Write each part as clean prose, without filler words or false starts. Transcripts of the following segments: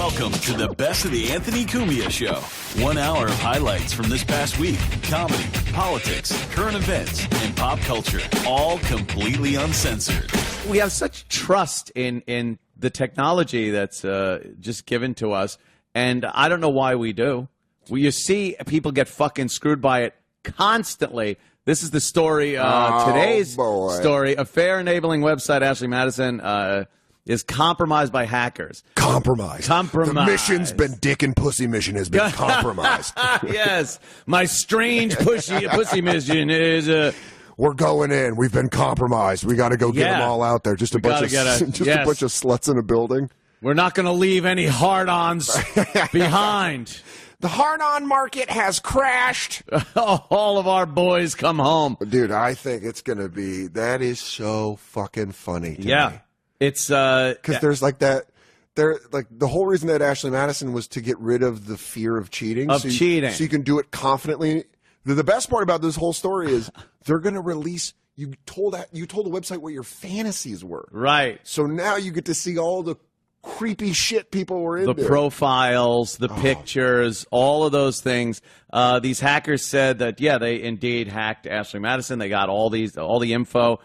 Welcome to the best of the Anthony Cumia Show. 1 hour of highlights from this past week. Comedy, politics, current events, and pop culture. All completely uncensored. We have such trust in the technology that's just given to us, and I don't know why we do. You see people get fucking screwed by it constantly. This is the story, today's story. Affair-enabling website AshleyMadison is compromised by hackers. Compromised. The mission's been dick and pussy mission has been compromised. Yes. My strange pussy mission is... We're going in. We've been compromised. We got to go get them all out there. Just a bunch of sluts in a building. We're not going to leave any hard-ons behind. The hard-on market has crashed. All of our boys come home. Dude, I think it's going to be... That is so fucking funny to me. It's because there's like that. Like the whole reason that AshleyMadison was to get rid of the fear of cheating. So you can do it confidently. The best part about this whole story is they're going to release. You told the website what your fantasies were. Right. So now you get to see all the creepy shit people were into. The profiles, the pictures, all of those things. These hackers said that they indeed hacked AshleyMadison. They got all the info.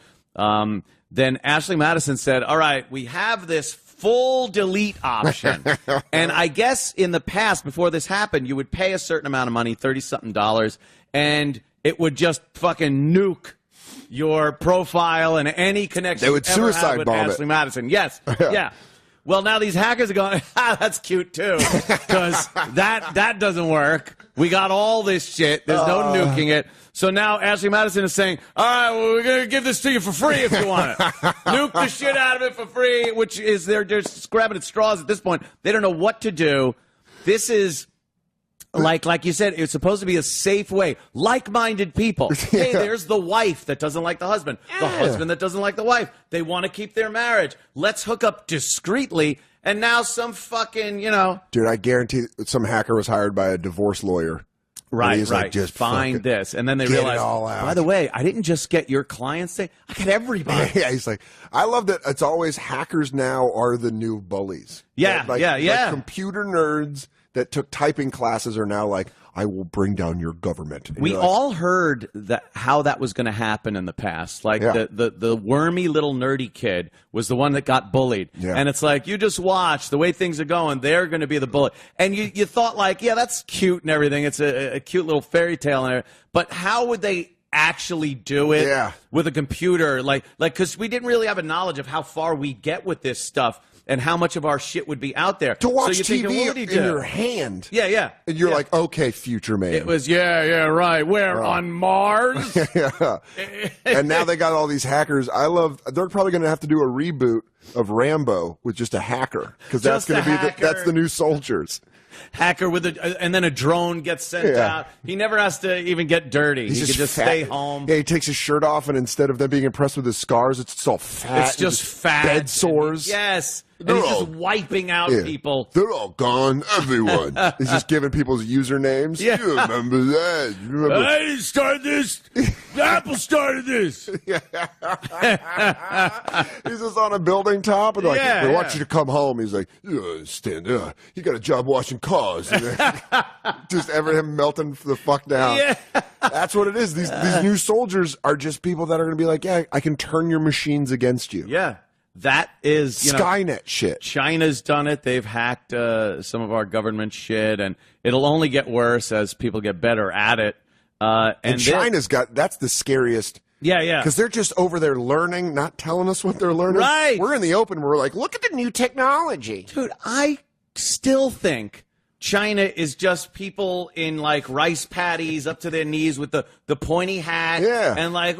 Then AshleyMadison said, all right, we have this full delete option. And I guess in the past, before this happened, you would pay a certain amount of money, $30-something, and it would just fucking nuke your profile and any connection they would you ever suicide had with bomb AshleyMadison. Yes. Yeah. Well, now these hackers are going, that's cute, too, because that doesn't work. We got all this shit. There's no nuking it. So now AshleyMadison is saying, all right, well, we're going to give this to you for free if you want it. Nuke the shit out of it for free, which is they're just grabbing at straws at this point. They don't know what to do. This is... Like you said, it's supposed to be a safe way. Like-minded people. Hey, there's the wife that doesn't like the husband. The husband that doesn't like the wife. They want to keep their marriage. Let's hook up discreetly. And now some fucking, Dude, I guarantee some hacker was hired by a divorce lawyer. Right, he's right. Like, just find this. And then they realize, by the way, I didn't just get your clients. I got everybody. Yeah, he's like, I love that it's always hackers now are the new bullies. Yeah, Like computer nerds that took typing classes are now like, I will bring down your government. And we all heard how that was going to happen in the past. Like the wormy little nerdy kid was the one that got bullied. Yeah. And it's like, you just watch the way things are going. They're going to be the bully. And you thought like, that's cute and everything. It's a cute little fairy tale. But how would they actually do it with a computer? Like, because we didn't really have a knowledge of how far we get with this stuff. And how much of our shit would be out there. To watch so TV in your hand. Yeah. And you're like, okay, future man. It was, right. Where? On Mars? Yeah. And now they got all these hackers. They're probably going to have to do a reboot of Rambo with just a hacker. Because that's going to be that's the new soldiers. Hacker with and then a drone gets sent out. He never has to even get dirty. He can just stay home. Yeah, he takes his shirt off, and instead of them being impressed with his scars, it's all fat. It's just fat. Bed sores. Yes. And he's just wiping out people. They're all gone, everyone. He's just giving people's usernames. Yeah. You remember that? I didn't start this. Apple started this. He's just on a building top, and we want you to come home. He's like, you don't understand. You got a job washing cars. Just him melting the fuck down. Yeah. That's what it is. These new soldiers are just people that are going to be like, I can turn your machines against you. Yeah. That is Skynet shit. China's done it. They've hacked some of our government shit, and it'll only get worse as people get better at it. And China's that's the scariest. Yeah. Because they're just over there learning, not telling us what they're learning. Right. We're in the open. We're like, look at the new technology. Dude, I still think China is just people in like rice paddies up to their knees with the pointy hat. Yeah. And like,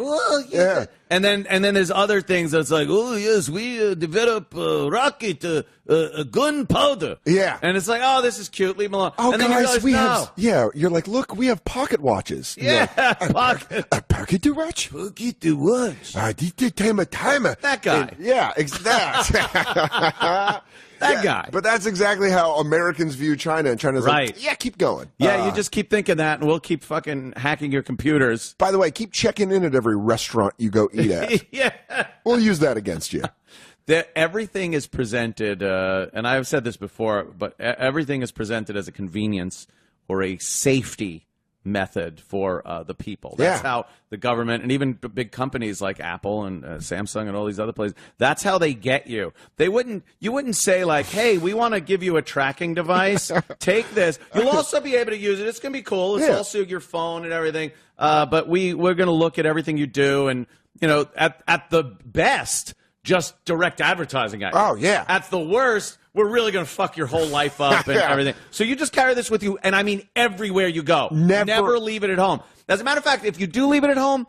yeah. And then there's other things that's like, oh yes, we develop rocket, gunpowder. Yeah. And it's like, oh, this is cute. Leave them alone. Oh, and then guys, you realize, you're like, look, we have pocket watches. Yeah. A pocket watch? Pocket watch. Timer. That guy. That. That guy. But that's exactly how Americans view China. And China's like, keep going. Yeah, you just keep thinking that, and we'll keep fucking hacking your computers. By the way, keep checking in at every restaurant you go eat at. Yeah. We'll use that against you. Everything is presented, and I've said this before, but everything is presented as a convenience or a safety method for the people. That's how the government and even big companies like Apple and Samsung and all these other places, that's how they get you. You wouldn't say like, hey, we want to give you a tracking device. Take this. You'll also be able to use it. It's going to be cool. It's also your phone and everything. But we're going to look at everything you do. And, at the best, just direct advertising at you. Oh, yeah. At the worst, we're really going to fuck your whole life up and everything. So you just carry this with you, and I mean everywhere you go. Never leave it at home. As a matter of fact, if you do leave it at home,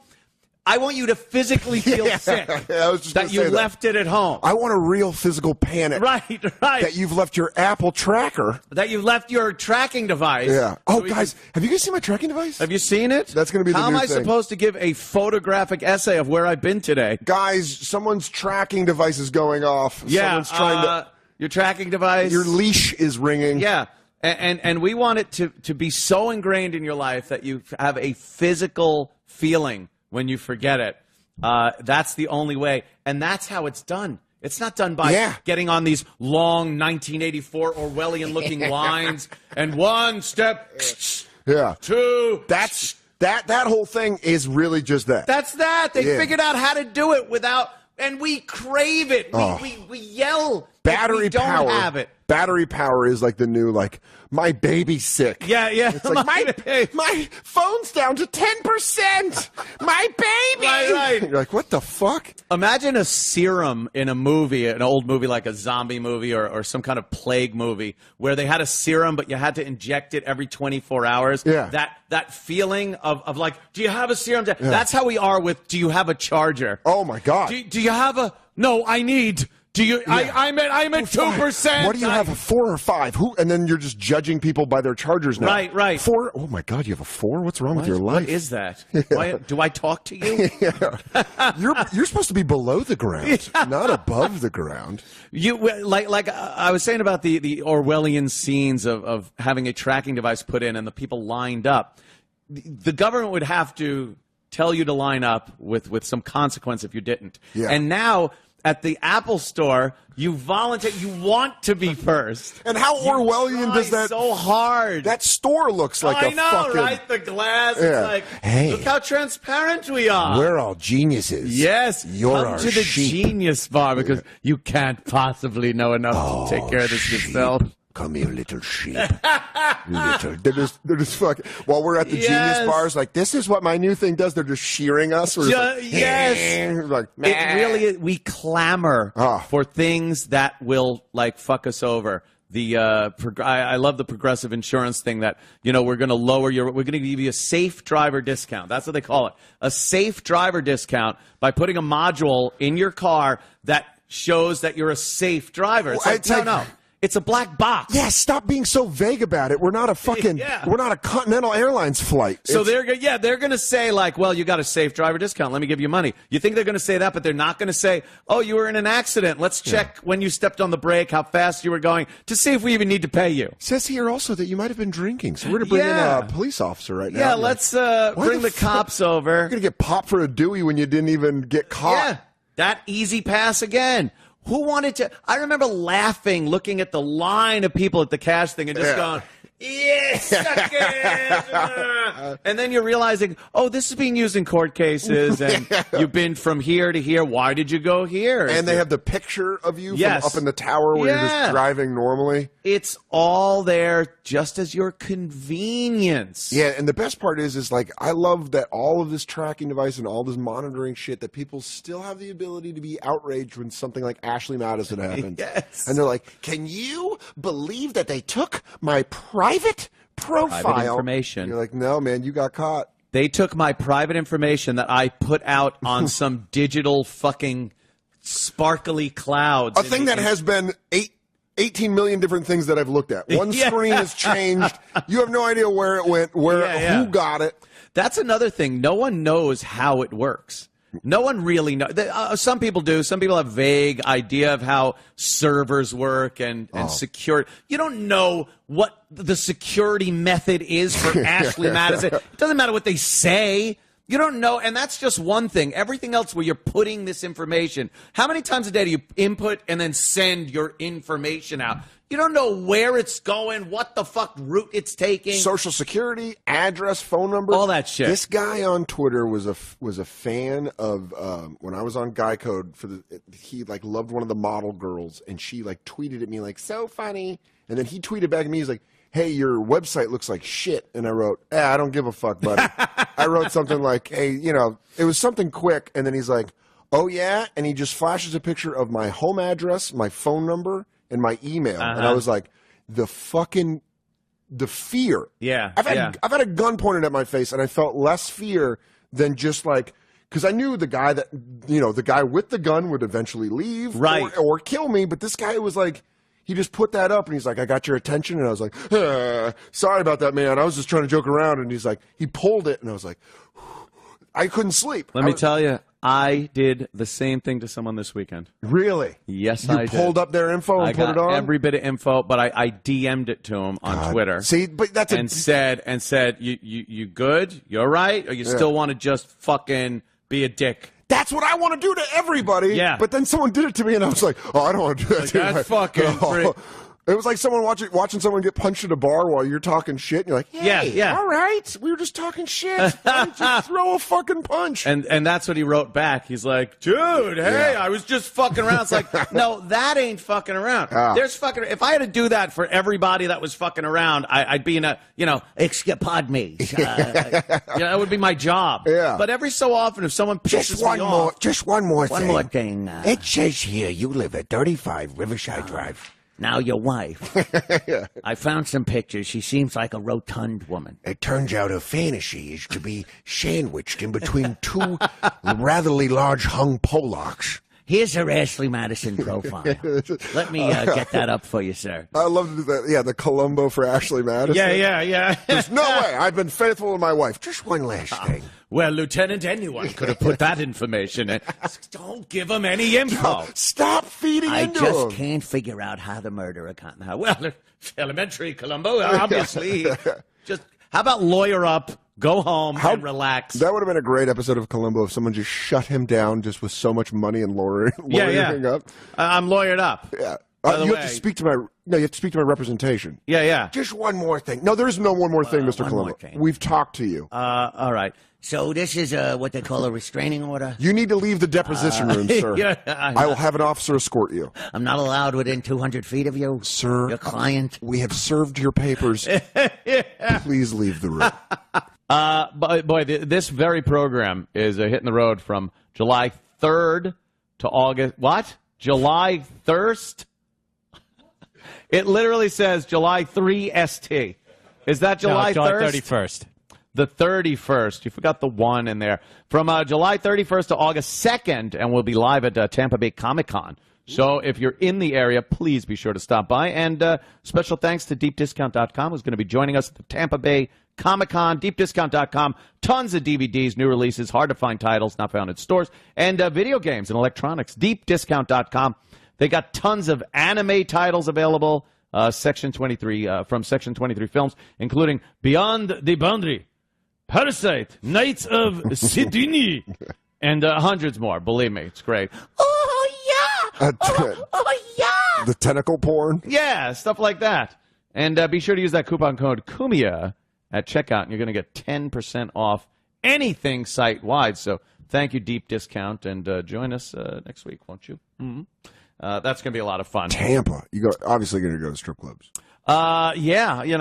I want you to physically feel sick that you left it at home. I want a real physical panic. Right. That you've left your Apple tracker. That you've left your tracking device. Yeah. Oh, guys, have you guys seen my tracking device? Have you seen it? That's going to be the new thing. How am I supposed to give a photographic essay of where I've been today? Guys, someone's tracking device is going off. Yeah. Someone's trying to... Your tracking device. Your leash is ringing. Yeah. And we want it to be so ingrained in your life that you have a physical feeling when you forget it. That's the only way. And that's how it's done. It's not done by getting on these long 1984 Orwellian-looking lines and one step, two. That whole thing is really just that. That's that. They figured out how to do it without, and we crave it. We yell. Battery power. Don't have it. Battery power is like the new, like, my baby's sick. Yeah. It's like, my phone's down to 10%. My baby. Right. You're like, what the fuck? Imagine a serum in a movie, an old movie like a zombie movie or some kind of plague movie, where they had a serum, but you had to inject it every 24 hours. Yeah. That feeling of like, do you have a serum? That's how we are with, do you have a charger? Oh, my God. Do you have a, no, I need... Do you? Yeah. I'm at 2%. What do you have? A 4 or 5? Who? And then you're just judging people by their chargers now. Right. 4? Oh my God, you have a 4? What's wrong with your life? What is that? Do I talk to you? You're supposed to be below the ground, not above the ground. You like I was saying about the Orwellian scenes of having a tracking device put in and the people lined up. The government would have to tell you to line up with some consequence if you didn't. Yeah. And now, at the Apple Store, you want to be first. And how Orwellian does that? So hard. That store looks like I know, right? The glass. Yeah. It's like, hey, look how transparent we are. We're all geniuses. Yes. You're Come to the Genius Bar because you can't possibly know enough to take care of this yourself. Come here, little sheep. They're just fucking. While we're at the Genius Bars, like, this is what my new thing does. They're just shearing us. Yes. Like, it really is. We clamor for things that will, like, fuck us over. I love the progressive insurance thing that, we're going to we're going to give you a safe driver discount. That's what they call it. A safe driver discount by putting a module in your car that shows that you're a safe driver. It's like, no. It's a black box. Yeah, stop being so vague about it. We're not a fucking, we're not a Continental Airlines flight. So they're going to say like, well, you got a safe driver discount. Let me give you money. You think they're going to say that, but they're not going to say, oh, you were in an accident. Let's check when you stepped on the brake, how fast you were going to see if we even need to pay you. It says here also that you might have been drinking. So we're going to bring in a police officer right now. Yeah, let's bring the cops over. You're going to get popped for a Dewey when you didn't even get caught. Yeah, that easy pass again. Who wanted to? I remember laughing, looking at the line of people at the cash thing and just going, yes, and then you're realizing, oh, this is being used in court cases, and you've been from here to here. Why did you go here? And they have the picture of you from up in the tower where you're just driving normally. It's all there just as your convenience. Yeah, and the best part is like, I love that all of this tracking device and all this monitoring shit, that people still have the ability to be outraged when something like AshleyMadison happens. Yes. And they're like, can you believe that they took my private profile? Private information. You're like, no, man, you got caught. They took my private information that I put out on some digital fucking sparkly clouds. A thing that has been 18 million different things that I've looked at. One screen has changed. You have no idea where it went, who got it. That's another thing. No one knows how it works. No one really knows. Some people do. Some people have vague idea of how servers work and security. You don't know what the security method is for AshleyMadison. It doesn't matter what they say. You don't know, and that's just one thing. Everything else where you're putting this information, how many times a day do you input and then send your information out? You don't know where it's going, what the fuck route it's taking. Social security, address, phone number. All that shit. This guy on Twitter was a fan of, when I was on Guy Code, he like loved one of the model girls, and she like tweeted at me like, so funny. And then he tweeted back at me, he's like, hey, your website looks like shit. And I wrote, I don't give a fuck, buddy. I wrote something like, hey, it was something quick. And then he's like, oh, yeah? And he just flashes a picture of my home address, my phone number, and my email. And I was like, the fear. Yeah. I've had a gun pointed at my face, and I felt less fear than just like, because I knew the guy the guy with the gun would eventually leave or kill me. But this guy was like, he just put that up, and he's like, I got your attention. And I was like, sorry about that, man. I was just trying to joke around. And he's like, he pulled it, and I was like, I couldn't sleep. Let me tell you, I did the same thing to someone this weekend. Really? Yes, I did. You pulled up their info and put it on? Every bit of info, but I DM'd it to him on Twitter. See, but that's said, you good? You all right? Or you still want to just fucking be a dick? That's what I want to do to everybody. Yeah. But then someone did it to me, and I was like, I don't want to do that to you. That's fucking It was like someone watching someone get punched at a bar while you're talking shit, and you're like, hey, all right, we were just talking shit. Why don't you throw a fucking punch? And that's what he wrote back. He's like, dude, hey, I was just fucking around. It's like, no, that ain't fucking around. There's fucking. If I had to do that for everybody that was fucking around, I'd be in a, pardon me. That would be my job. Yeah. But every so often, if someone pisses me off. Just one more thing. It says here you live at 35 Riverside Drive. Now, your wife. I found some pictures. She seems like a rotund woman. It turns out her fantasy is to be sandwiched in between two ratherly large hung Polacks. Here's her AshleyMadison profile. Let me get that up for you, sir. I love that. Yeah, the Columbo for AshleyMadison. Yeah. There's no way. I've been faithful to my wife. Just one last thing. Well, Lieutenant, anyone could have put that information in. Don't give them any info. Stop feeding into them. I just can't figure out how the murderer got now. Well, elementary, Columbo, obviously. Just how about lawyer up, go home, and relax. That would have been a great episode of Columbo if someone just shut him down just with so much money and lawyering up. I'm lawyered up. Yeah. You have to speak to my representation. Yeah. Just one more thing. No, there is no one more thing, Mr. Columbo. We've talked to you. All right. So this is what they call a restraining order? You need to leave the deposition room, sir. I will have an officer escort you. I'm not allowed within 200 feet of you? Sir. Your client? We have served your papers. Please leave the room. Boy, this very program is hitting the road from July 3rd to August. What? July 1st? It literally says July 3 ST. Is that July 3rd? July 31st. The 31st. You forgot the 1 in there. From July 31st to August 2nd, and we'll be live at Tampa Bay Comic-Con. So if you're in the area, please be sure to stop by. And special thanks to DeepDiscount.com, who's going to be joining us at the Tampa Bay Comic-Con. DeepDiscount.com, tons of DVDs, new releases, hard-to-find titles, not found in stores, and video games and electronics. DeepDiscount.com. They got tons of anime titles available, Section 23, from Section 23 Films, including Beyond the Boundary, Parasite, Knights of Sidini, and hundreds more. Believe me, it's great. Oh, yeah! Oh, yeah! The tentacle porn? Yeah, stuff like that. And be sure to use that coupon code Cumia at checkout, and you're going to get 10% off anything site-wide. So thank you, Deep Discount, and join us next week, won't you? Mm-hmm. That's going to be a lot of fun. Tampa. Obviously going to go to strip clubs. Yeah, you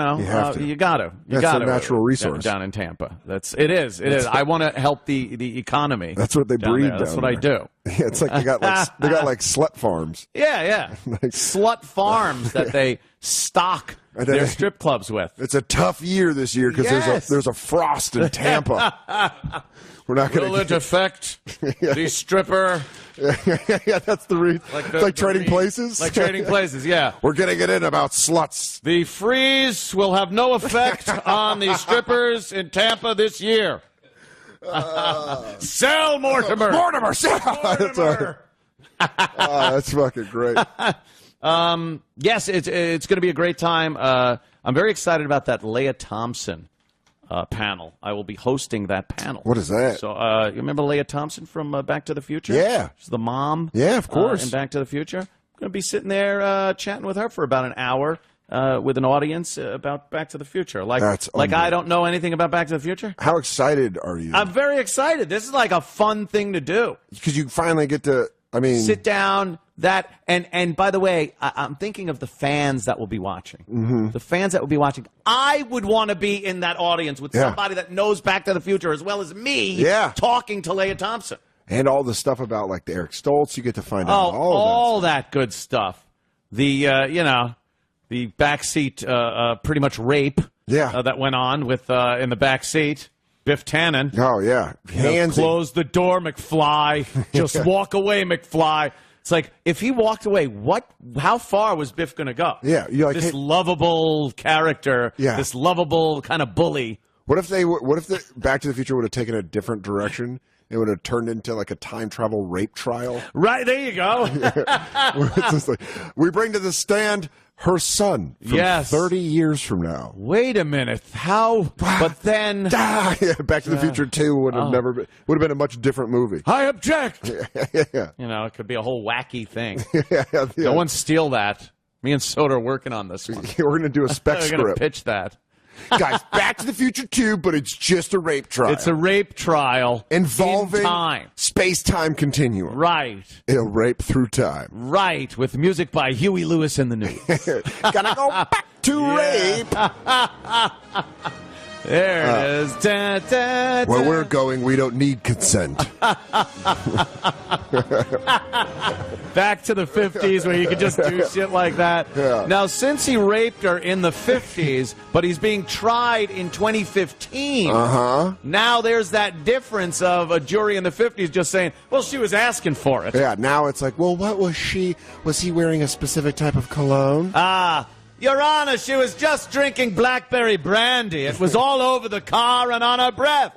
got to. That's a natural resource down in Tampa. It is. I want to help the economy. That's what they breed down there. That's what I do. Yeah, it's like they got like slut farms. Yeah. Slut farms that they stock their strip clubs with. It's a tough year this year because there's a frost in Tampa. We're not going to. Will it affect the stripper? Yeah, that's the like trading places. Like trading places, yeah. We're getting it in about sluts. The freeze will have no effect on the strippers in Tampa this year. Sell Mortimer. Mortimer, sell. Mortimer. That's fucking great. Yes, it's going to be a great time. I'm very excited about that Leah Thompson panel. I will be hosting that panel. What is that? So you remember Leah Thompson from Back to the Future? Yeah. She's the mom. Yeah, of course. In Back to the Future. I'm going to be sitting there chatting with her for about an hour with an audience about Back to the Future. Like I don't know anything about Back to the Future. How excited are you? I'm very excited. This is like a fun thing to do. Because you finally get to, sit down. And by the way, I'm thinking of the fans that will be watching. Mm-hmm. The fans that will be watching. I would want to be in that audience with somebody that knows Back to the Future as well as me talking to Leah Thompson. And all the stuff about, like, the Eric Stoltz, you get to find out all that good stuff. The, the backseat pretty much rape that went on with in the backseat. Biff Tannen. Oh, yeah. Close the door, McFly. Just walk away, McFly. It's like, if he walked away, how far was Biff going to go? Yeah. You're like, this lovable character, this lovable kind of bully. What if the Back to the Future would have taken a different direction? It would have turned into like a time travel rape trial. Right, there you go. It's just like, we bring to the stand her son from 30 years from now. Wait a minute. How? But then... Back to the Future 2 would have been a much different movie. I object! Yeah. It could be a whole wacky thing. No one steal that. Me and Soder are working on this one. We're going to do a spec script. We're going to pitch that. Guys, Back to the Future 2, but it's just a rape trial. It's a rape trial involving time. Space-time continuum. Right. It'll rape through time. Right, with music by Huey Lewis and the News. Gonna go back to rape. There it is. Da, da, da. Where we're going, we don't need consent. Back to the 50s where you could just do shit like that. Yeah. Now, since he raped her in the 50s, but he's being tried in 2015, now there's that difference of a jury in the 50s just saying, well, she was asking for it. Yeah, now it's like, well, what was she? Was he wearing a specific type of cologne? Your Honor, she was just drinking blackberry brandy. It was all over the car and on her breath.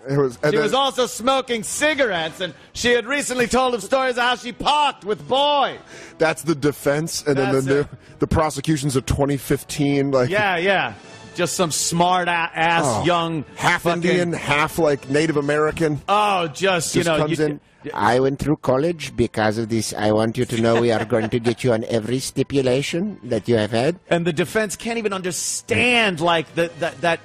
She was also smoking cigarettes, and she had recently told him stories of how she parked with boys. That's the defense, and then the prosecution's of 2015. Like, yeah. Just some smart ass young half Indian, half like Native American. Oh, just comes in. I went through college because of this. I want you to know we are going to get you on every stipulation that you have had. And the defense can't even understand like that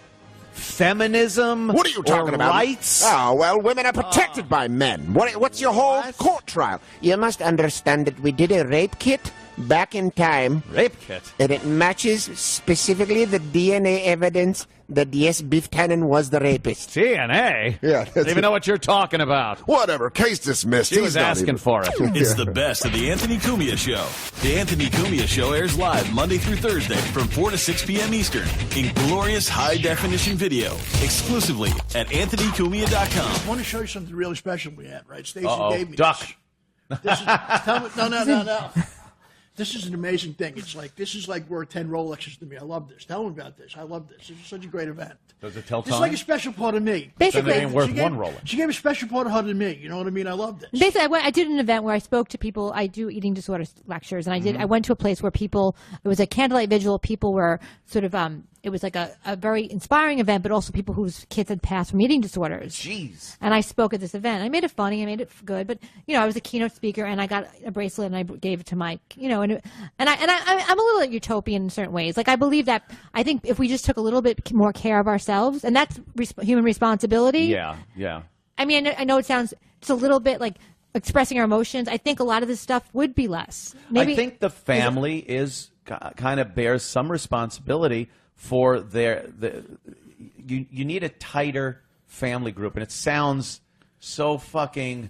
feminism. What are you talking about? Rights? Oh, well, women are protected by men. What's your whole court trial? You must understand that we did a rape kit back in time. Rape kit? And it matches specifically the DNA evidence that, yes, Biff Tannen was the rapist. DNA? Yeah. I don't even know what you're talking about. Whatever. Case dismissed. She was asking for it. It's the best of the Anthony Cumia Show. The Anthony Cumia Show airs live Monday through Thursday from 4 to 6 p.m. Eastern in glorious high-definition video, exclusively at anthonycumia.com. I want to show you something really special we had, right? Stacey gave me Duck. this. No. This is an amazing thing. This is like worth 10 Rolexes to me. I love this. Tell me about this. I love this. This is such a great event. Does it tell time? It's like a special part of me. Basically, it ain't worth one Rolex. She gave a special part of her to me. You know what I mean? I love this. Basically, I did an event where I spoke to people. I do eating disorder lectures, and I went to a place where people. It was a candlelight vigil. People were sort of. It was like a very inspiring event, but also people whose kids had passed from eating disorders. Jeez. And I spoke at this event. I made it funny. I made it good. But, I was a keynote speaker, and I got a bracelet, and I gave it to my, and I'm a little utopian in certain ways. Like, I believe that, I think if we just took a little bit more care of ourselves, and that's human responsibility. Yeah. I mean, I know it sounds just a little bit like expressing our emotions. I think a lot of this stuff would be less. Maybe, I think the family kind of bears some responsibility for you need a tighter family group, and it sounds so fucking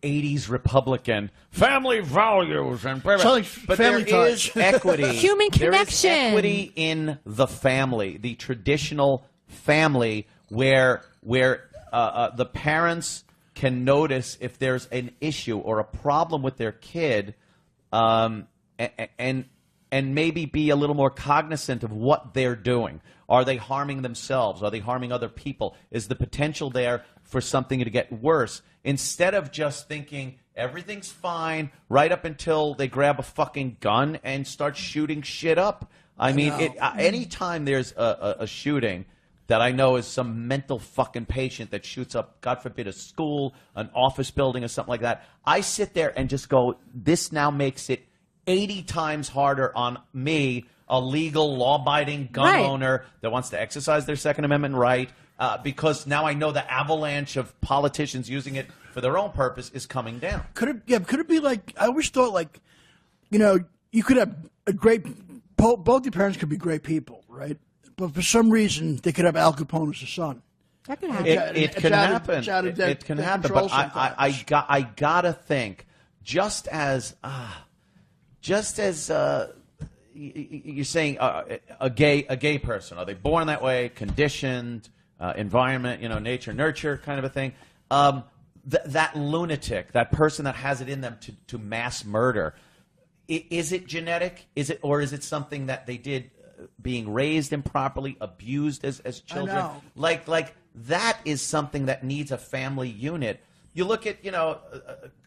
80s Republican family values and but there is equity, human connection. There is equity in the family, the traditional family, where the parents can notice if there's an issue or a problem with their kid, and maybe be a little more cognizant of what they're doing. Are they harming themselves? Are they harming other people? Is the potential there for something to get worse? Instead of just thinking everything's fine right up until they grab a fucking gun and start shooting shit up. I mean, anytime there's a shooting, that I know is some mental fucking patient that shoots up, God forbid, a school, an office building, or something like that, I sit there and just go, this now makes it 80 times harder on me, a legal, law-abiding gun owner that wants to exercise their Second Amendment right, because now I know the avalanche of politicians using it for their own purpose is coming down. Could it be like, I always thought, like, you know, you could have a great, both your parents could be great people, right? But for some reason, they could have Al Capone as a son. That could happen. It can happen. It can happen. But I gotta think, just as you're saying, a gay person, are they born that way? Conditioned, environment, nature, nurture, kind of a thing. That lunatic, that person that has it in them to mass murder, is it genetic? Or is it something that they did? Being raised improperly, abused as children, I know. like that is something that needs a family unit. You look at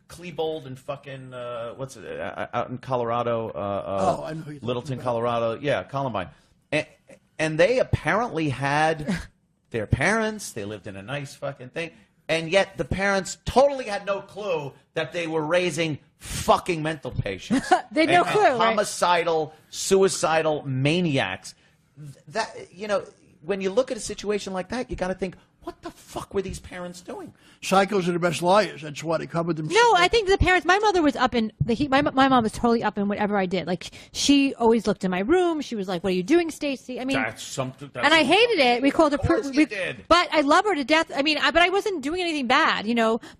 Klebold and fucking what's it out in Colorado, I know who you're Littleton, about. Colorado, Columbine, and they apparently had their parents. They lived in a nice fucking thing, and yet the parents totally had no clue that they were raising fucking mental patients. They had no clue, right? Homicidal, suicidal maniacs. That when you look at a situation like that, you got to think, what the fuck were these parents doing? Psychos are the best liars. That's why they covered them. No, I think the parents. My mother was up in the heat. My mom was totally up in whatever I did. Like she always looked in my room. She was like, "What are you doing, Stacey?" I mean, That's something. and I hated it. We called her. Of course you did. But I love her to death. I mean, but I wasn't doing anything bad,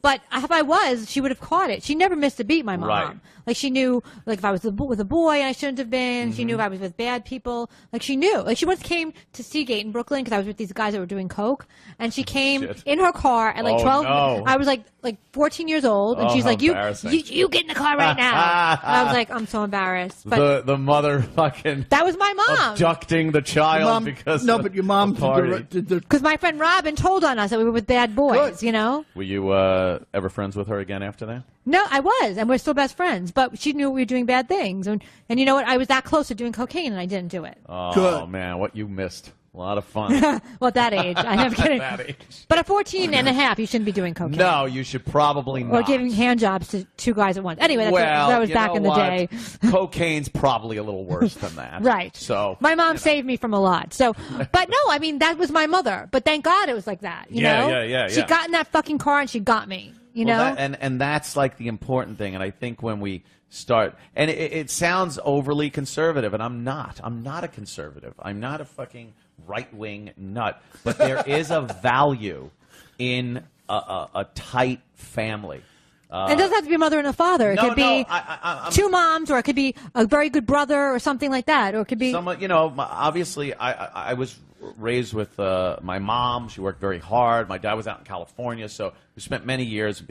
But if I was, she would have caught it. She never missed a beat. My mom. Right. Like she knew, like if I was with a boy and I shouldn't have been. She knew if I was with bad people. Like she knew. Like she once came to Seagate in Brooklyn because I was with these guys that were doing coke, and she came in her car at like 12. No. I was like 14 years old, and she's like, "You get in the car right now." I was like, "I'm so embarrassed." But the mother fucking that was my mom abducting the child because but your mom did the because my friend Robin told on us that we were with bad boys. Good. Were you ever friends with her again after that? No, I was, and we're still best friends. But she knew we were doing bad things, and you know what? I was that close to doing cocaine, and I didn't do it. Oh Good. man, what you missed. A lot of fun. Well, at that age, I'm kidding. At that age. But at 14 and a half, you shouldn't be doing cocaine. No, you should probably not. Or giving hand jobs to two guys at once. Anyway, that was back in the day. Cocaine's probably a little worse than that. Right. So my mom saved me from a lot. So, but no, I mean that was my mother. But thank God it was like that. You know? Yeah. She got in that fucking car and she got me. You know. And that's like the important thing. And I think when we start, and it sounds overly conservative, and I'm not. I'm not a conservative. I'm not a fucking right-wing nut. But there is a value in a tight family. It doesn't have to be a mother and a father. It could be I'm two moms, or it could be a very good brother, or something like that. Or it could be someone. Obviously, I was raised with my mom. She worked very hard. My dad was out in California, so we spent many years.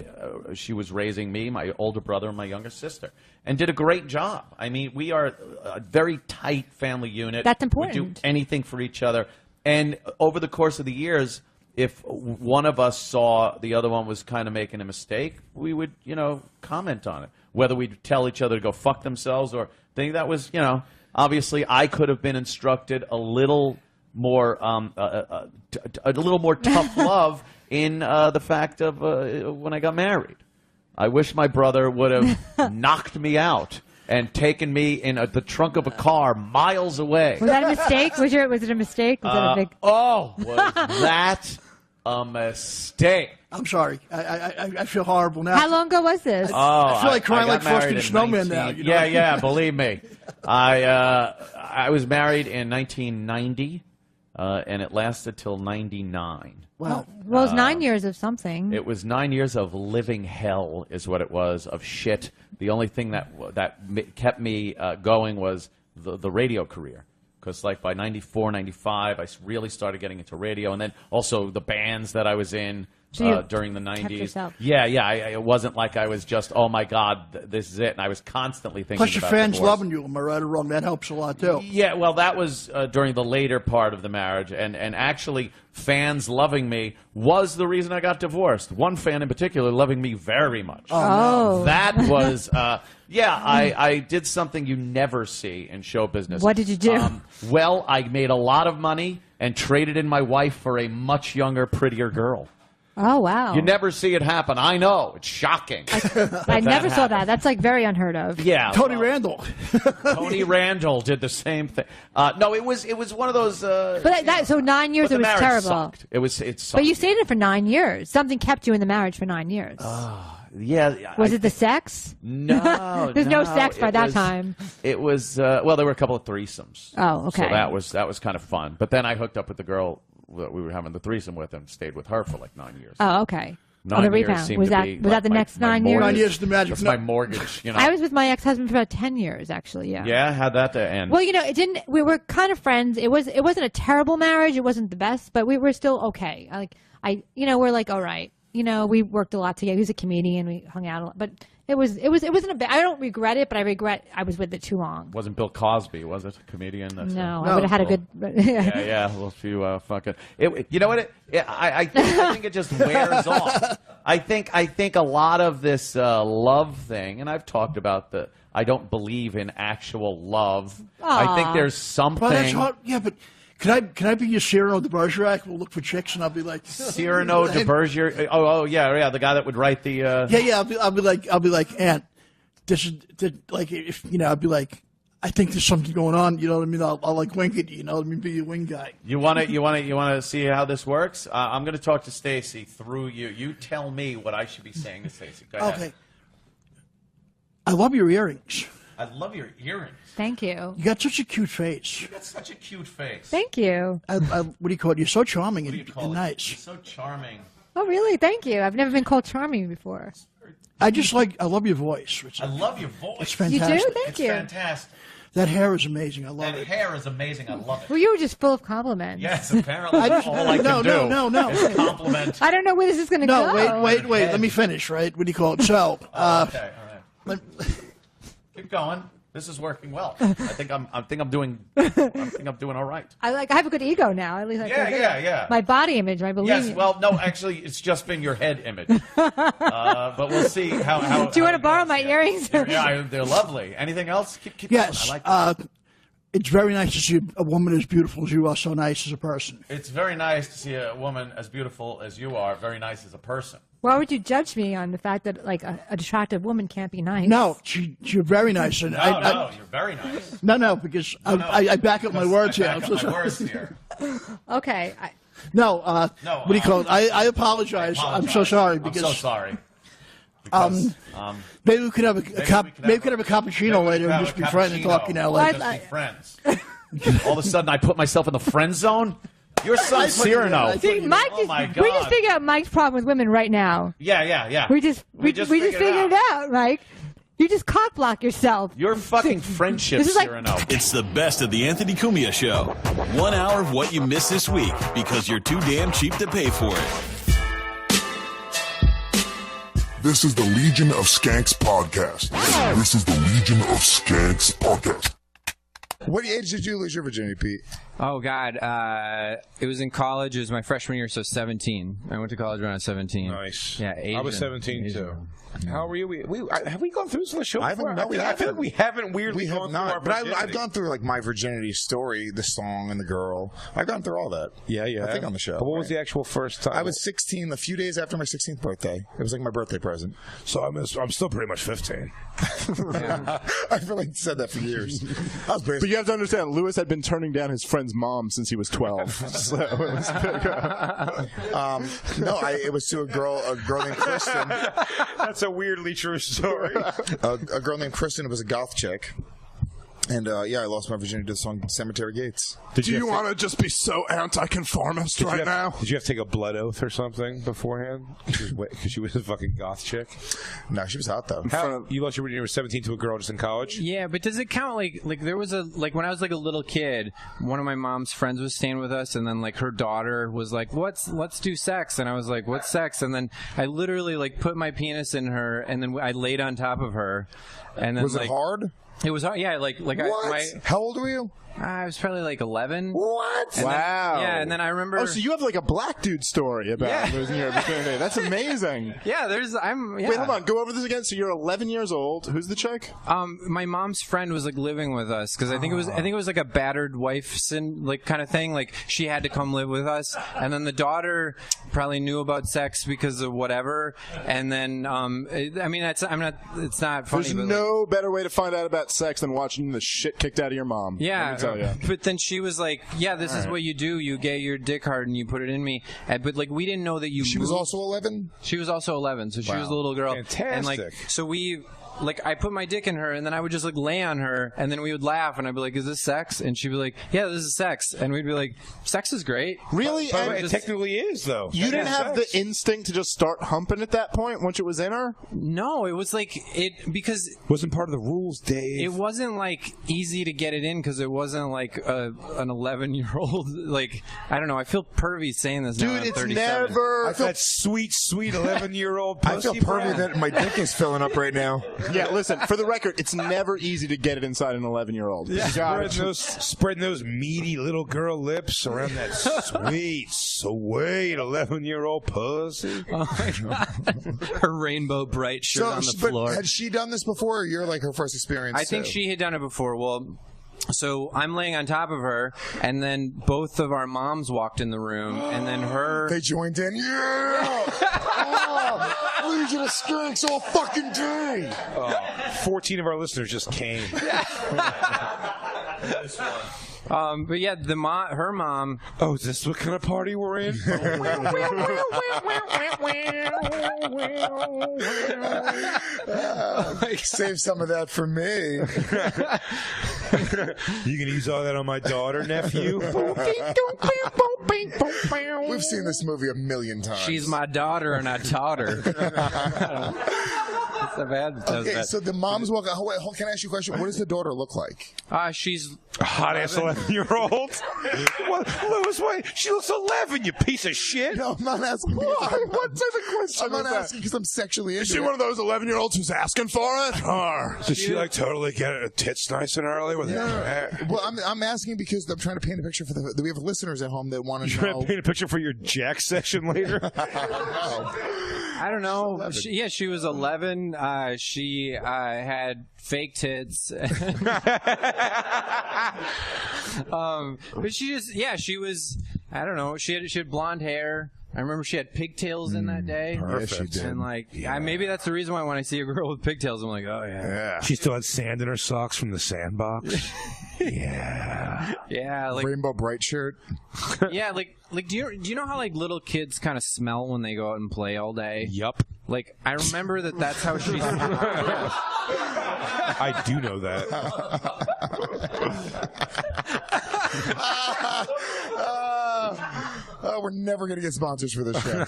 She was raising me, my older brother, and my younger sister, and did a great job. I mean, we are a very tight family unit. That's important. We do anything for each other. And over the course of the years, if one of us saw the other one was kind of making a mistake, we would, comment on it. Whether we'd tell each other to go fuck themselves or think that was, obviously I could have been instructed a little more, a little more tough love in the fact of when I got married. I wish my brother would have knocked me out and taken me in the trunk of a car miles away. Was that a mistake? Was it a mistake? Was that a big? Was that a mistake? I'm sorry. I feel horrible now. How long ago was this? I feel like crying like Frosty the in Snowman now. Yeah, believe me. I was married in 1990, and it lasted till 99. Wow. Well, it was 9 years of something. It was 9 years of living hell, is what it was, of shit. The only thing that kept me going was the radio career. Because like by 94, 95, I really started getting into radio. And then also the bands that I was in. during the 90s. Yourself. Yeah. It wasn't like I was just, oh my God, this is it. And I was constantly thinking Plus, your about fans divorce. loving you. Am I right or wrong? That helps a lot too. Yeah, well, that was during the later part of the marriage, and actually, fans loving me was the reason I got divorced. One fan in particular loving me very much. Oh. That was, I did something you never see in show business. What did you do? Well, I made a lot of money and traded in my wife for a much younger, prettier girl. Oh, wow. You never see it happen. I know. It's shocking. I never saw that. That's like very unheard of. Yeah. Tony Randall. Tony Randall did the same thing. No, it was one of those. But so 9 years, but it was the marriage terrible. Sucked. It sucked. But you stayed in it for 9 years. Something kept you in the marriage for 9 years. Yeah. Was it the sex? No. There's no sex by that time. It was, well, there were a couple of threesomes. Oh, okay. So that was kind of fun. But then I hooked up with the girl that we were having the threesome with and stayed with her for like 9 years. Oh, okay. 9 On the years rebound. seemed Was to that be was that the next 9 years? 9 years, the magic. That's my mortgage, you know. I was with my ex-husband for about 10 years, actually. Yeah. Yeah, how'd that end? Well, it didn't. We were kind of friends. It wasn't a terrible marriage. It wasn't the best, but we were still okay. We're like, all right. We worked a lot together. He was a comedian. We hung out a lot, but it wasn't a bad. I don't regret it, but I regret I was with it too long. Wasn't Bill Cosby, was it? A comedian? No, I would have had a good. Yeah. Well, if you fucking, you know what? I think it just wears off. I think a lot of this love thing, and I've talked about I don't believe in actual love. Aww. I think there's something. Well, that's hard. Yeah, but can I be your Cyrano de Bergerac? We'll look for chicks, and I'll be like Cyrano de Bergerac. Oh, yeah, the guy that would write the. Yeah. I'll be like, Aunt, this is like if I'll be like, I think there's something going on. You know what I mean? I'll like wink at you. You know what I mean? Be a wing guy. You want to see how this works? I'm going to talk to Stacey through you. You tell me what I should be saying to Stacey. Go ahead. Okay. I love your earrings. I love your earrings. Thank you. You got such a cute face. You got such a cute face. Thank you. What do you call it? You're so charming and nice. You're so charming. Oh, really? Thank you. I've never been called charming before. I love your voice. I love your voice. It's fantastic. You do? Thank you. It's fantastic. That hair is amazing. I love it. That hair is amazing. I love it. Well, you were just full of compliments. Yes, apparently that's all I can do. No. Is compliment. I don't know where this is going to go. No, wait. Let me finish, right? What do you call it? So, okay, all right. Keep going. This is working well. I think I'm doing all right. I have a good ego now. At least Yeah. My body image, I believe. Yes. Well, no, actually, it's just been your head image. But we'll see how. Do you want to borrow my earrings? Yeah, they're lovely. Anything else? Keep yes. going. I like it's very nice to see a woman as beautiful as you are. So nice as a person. It's very nice to see a woman as beautiful as you are. Very nice as a person. Why would you judge me on the fact that like an attractive woman can't be nice? No, you're very nice. And No, you're very nice. No, because I back up my words here. Okay. What do you call it? I apologize. I'm so sorry. I'm so sorry. Maybe we could have a cappuccino later and just be friends and talk. Just be friends. All of a sudden, I put myself in the friend zone. Your son's Cyrano. See, Mike we just figured out Mike's problem with women right now. Yeah. We just figured it out, Mike. You just cock block yourself. Your fucking friendship, Cyrano. It's the best of the Anthony Cumia Show. 1 hour of what you missed this week because you're too damn cheap to pay for it. This is the Legion of Skanks podcast. What age did you lose your virginity, Pete? Oh, God. It was in college. It was my freshman year, so 17. I went to college when I was 17. Nice. Yeah, Asian. I was 17, too. How are you? Have we gone through this on the show before? I feel like we haven't weirdly gone through our but virginity. I've gone through like my virginity story, the song and the girl. I've gone through all that. Yeah. I think on the show. But what was the actual first time? I was 16 a few days after my 16th birthday. It was like my birthday present. So I'm still pretty much 15. I've really said that for years. But you have to understand, Lewis had been turning down his friend's mom since he was 12. So it was it was to a girl named Kristen. That's a weirdly true story. A girl named Kristen. It was a goth chick. And yeah, I lost my virginity to the song "Cemetery Gates." Do you want to just be so anti-conformist now? Did you have to take a blood oath or something beforehand? Because she was a fucking goth chick. No, she was hot though. You lost your virginity when you were 17 to a girl just in college? Yeah, but does it count? Like there was when I was like a little kid, one of my mom's friends was staying with us, and then like her daughter was like, let's do sex, and I was like, what's sex? And then I literally like put my penis in her, and then I laid on top of her, and then was it hard? It was hard. Yeah, like what? How old were you? I was probably like 11. What? And wow. And then I remember. Oh, so you have like a black dude story about losing your virginity. That's amazing. Yeah, Wait, hold on. Go over this again. So you're 11 years old. Who's the chick? My mom's friend was like living with us because I think it was like a battered wife kind of thing. Like she had to come live with us, and then the daughter probably knew about sex because of whatever. And then it's not funny. There's no better way to find out about sex than watching the shit kicked out of your mom. Yeah. But then she was like, "Yeah, this is what you do. You get your dick hard and you put it in me." But like, we didn't know that you. She was also 11. She was also 11, so she was a little girl. Fantastic. And like, so we. Like, I put my dick in her, and then I would just, like, lay on her, and then we would laugh, and I'd be like, is this sex? And she'd be like, yeah, this is sex. And we'd be like, sex is great. Really? But it technically is, though. You didn't have the instinct to just start humping at that point once it was in her? No, it was like, because... Wasn't part of the rules, Dave. It wasn't, like, easy to get it in, because it wasn't, like, an 11-year-old, like, I don't know, I feel pervy saying this now. Dude, it's 37. never... I feel that sweet 11-year-old pussy. I feel pervy that my dick is filling up right now. Yeah, listen, for the record, it's never easy to get it inside an 11-year-old. Yeah. Spreading those meaty little girl lips around that sweet 11-year-old pussy. Oh my God. Her rainbow bright shirt on the floor. Had she done this before, or you're like her first experience? I think she had done it before. Well... So I'm laying on top of her, and then both of our moms walked in the room, and then her... They joined in. Yeah! Legion of Skanks all fucking day! 14 of our listeners just came. But yeah, her mom... Oh, is this what kind of party we're in? Save some of that for me. You can use all that on my daughter, nephew? We've seen this movie a million times. She's my daughter, and I taught her. That's so bad. Okay, so the mom's walking. Wait, can I ask you a question? What does the daughter look like? She's a hot-ass 11-year-old. Louis, wait. She looks 11, you piece of shit. No, I'm not asking. What type of question? I'm not asking because I'm sexually into Is she one of those 11-year-olds who's asking for it? Or did she like totally get her tits nice and early with her hair? Well, I'm asking because I'm trying to paint a picture for we have listeners at home that want to know. Trying to paint a picture for your Jack session later? I don't know. She was 11. She had fake tits. But she was, I don't know, she had blonde hair. I remember she had pigtails in that day. Perfect. Yeah, she did. And maybe that's the reason why when I see a girl with pigtails, I'm like, oh yeah. She still had sand in her socks from the sandbox. Yeah. Yeah, like rainbow bright shirt. Yeah, like do you know how like little kids kind of smell when they go out and play all day? Yup. Like I remember that's how she. I do know that. We're never going to get sponsors for this show.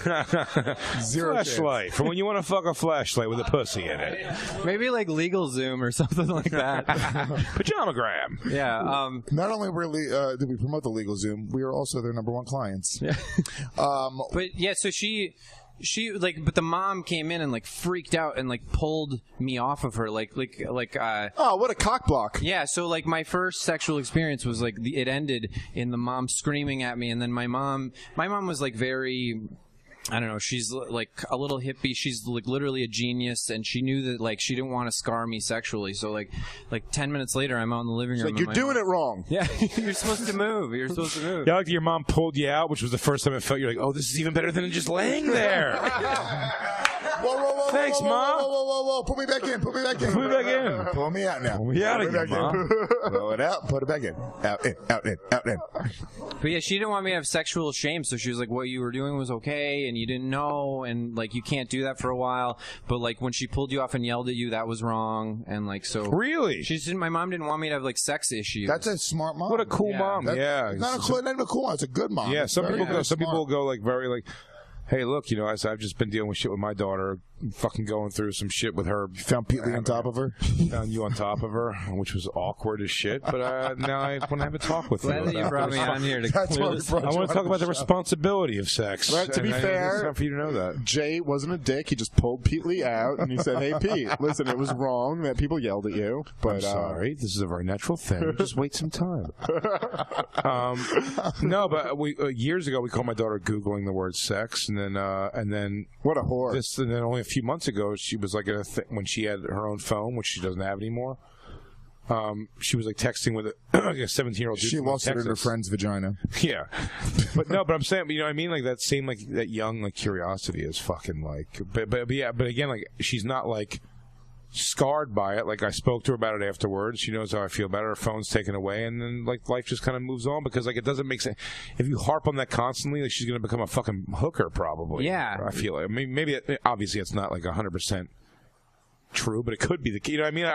Zero flashlight. From when you want to fuck a flashlight with a pussy in it. Maybe like LegalZoom or something like that. Pajamagram. Yeah. Not only did we promote the LegalZoom, we are also their number one clients. Yeah. But yeah, so she but the mom came in and like freaked out and like pulled me off of her like oh, what a cock block. Yeah, so like my first sexual experience was like it ended in the mom screaming at me, and then my mom was like very, I don't know, she's like a little hippie. She's like literally a genius, and she knew that like she didn't want to scar me sexually. So like 10 minutes later, I'm out in the living room. Like, you're doing it wrong. Yeah, you're supposed to move. You're supposed to move. Yeah, like your mom pulled you out, which was the first time it felt you're like, oh, this is even better than just laying there. whoa. Thanks, Mom. Whoa. Put me back in. Put me back in. Pull me out now. Pull me out again, Mom. Blow it out. Put it back in. Out in. But yeah, she didn't want me to have sexual shame, so she was like, what you were doing was okay, and you didn't know, and, like, you can't do that for a while. But, like, when she pulled you off and yelled at you, that was wrong. And, like, so. Really? My mom didn't want me to have, like, sex issues. That's a smart mom. What a cool mom. Not a a cool mom. It's a good mom. Yeah, some people go, like, very, like, hey, look, you know, I've just been dealing with shit with my daughter, fucking going through some shit with her. You found Pete Lee on top of her? Found you on top of her, which was awkward as shit, but now I want to have a talk with you. Glad that you brought me on here to clear this up. I want to talk about the responsibility of sex. Right, to be fair, it's time for you to know that. Jay wasn't a dick. He just pulled Pete Lee out, and he said, hey, Pete, listen, it was wrong that people yelled at you. But I'm sorry. This is a very natural thing. Just wait some time. No, but years ago, we called my daughter Googling the word sex, and then what a whore. And then only a few months ago, she was like when she had her own phone, which she doesn't have anymore. She was like texting with a 17-year-old dude. She lost it in her friend's vagina. Yeah, but I'm saying, you know what I mean? Like that same, like that young, like curiosity is fucking like, but again, like she's not like scarred by it. Like I spoke to her about it afterwards. She knows how I feel about it. Her phone's taken away, and then like life just kind of moves on because like it doesn't make sense. If you harp on that constantly, like she's gonna become a fucking hooker probably. Yeah, I feel like maybe obviously it's not like 100% true, but it could be you know what I mean?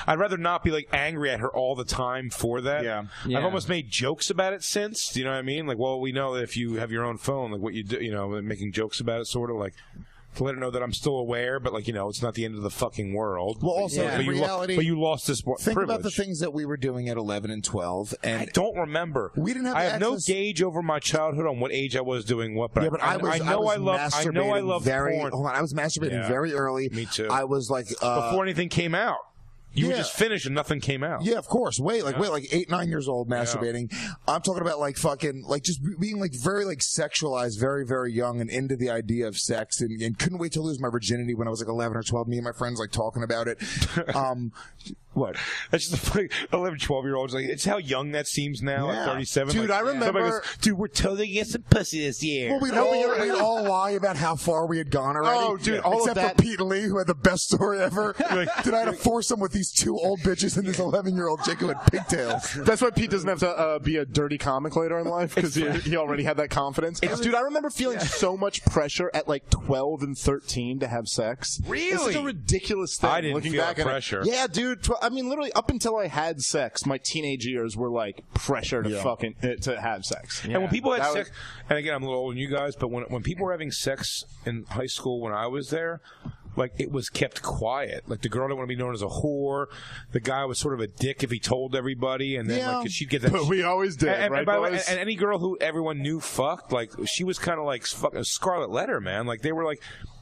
I'd rather not be like angry at her all the time for that. Yeah. I've almost made jokes about it since. Do you know what I mean? Like, well, we know that if you have your own phone, like what you do, you know, making jokes about it, sort of like. To let her know that I'm still aware, but like, you know, it's not the end of the fucking world. Well, also in reality, but you lost this privilege. Think about the things that we were doing at 11 and 12, and I don't remember. We didn't have. I have no gauge over my childhood on what age I was doing what. But yeah, but I know I love porn. Hold on, I was masturbating very early. Me too. I was like before anything came out. You were just finished and nothing came out. Yeah, of course. Wait, 8, 9 years old masturbating. Yeah. I'm talking about like fucking, like just being like very like sexualized, very, very young and into the idea of sex and couldn't wait to lose my virginity when I was like 11 or 12. Me and my friends like talking about it. What? That's just a funny 11, 12-year-olds. Like, it's how young that seems now at 37. Dude, like, I remember. Goes, dude, we're totally getting some pussy this year. Well, we'd all lie about how far we had gone already. Oh, dude, all except of that. for Pete Lee, who had the best story ever. Dude, I had a foursome with these 2 old bitches and this 11-year-old chick who had pigtails. That's why Pete doesn't have to be a dirty comic later in life, because he already had that confidence. Dude, I remember feeling so much pressure at like 12 and 13 to have sex. Really? It's such a ridiculous thing. I didn't looking feel back pressure. Yeah, dude. I mean, literally, up until I had sex, my teenage years were like pressure to fucking to have sex. Yeah. And when people had sex, and again, I'm a little older than you guys, but when people were having sex in high school when I was there, like it was kept quiet. Like the girl didn't want to be known as a whore. The guy was sort of a dick if he told everybody, and then like she'd get that. But we always did, right? By the way, and any girl who everyone knew fucked, like she was kind of like fucking Scarlet Letter, man. Like they were like,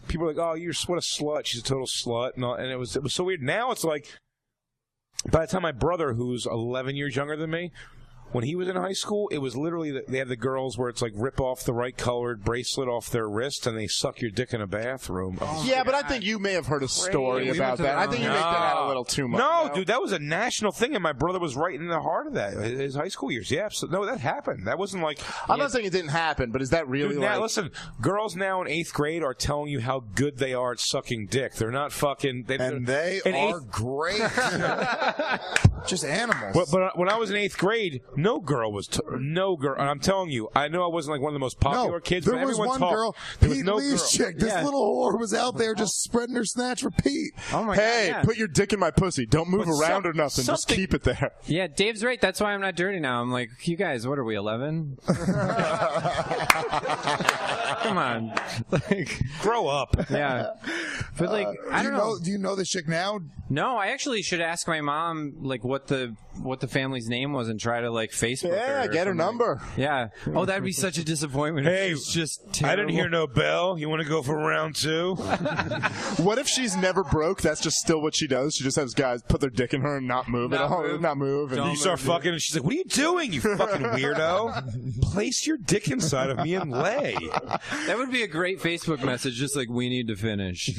people were like, oh, you're what a slut. She's a total slut, and it was so weird. Now it's like. By the time my brother, who's 11 years younger than me, when he was in high school, it was literally they had the girls where it's like rip off the right colored bracelet off their wrist and they suck your dick in a bathroom. Yeah, but I think you may have heard a story about that. I think you make that out a little too much. No, dude, that was a national thing, and my brother was right in the heart of that. His high school years, yeah. So, no, that happened. That wasn't like. I'm not saying it didn't happen, but is that really dude, now, listen, girls now in 8th grade are telling you how good they are at sucking dick. They're not fucking. They are great. Just animals. But when I was in 8th grade, no girl was. No girl, and I'm telling you, I know I wasn't like one of the most popular kids. There but was one girl, Pete Lee's chick. This little whore was out there just spreading her snatch for Pete. Oh my God, put your dick in my pussy. Don't move around or nothing. Just keep it there. Yeah, Dave's right. That's why I'm not dirty now. I'm like, you guys, what are we, 11? Come on, like, grow up. Yeah, but like, I don't know. Do you know this chick now? No, I actually should ask my mom like what the family's name was and try to like Facebook her. Yeah, get her number. Yeah. Oh, that'd be such a disappointment. Hey, it's just terrible. I didn't hear no bell. You want to go for round 2? What if she's never broke? That's just still what she does. She just has guys put their dick in her and not move at all. Not move. And you start fucking, and she's like, "What are you doing, you fucking weirdo? Place your dick inside of me and lay." That would be a great Facebook message. Just like, we need to finish.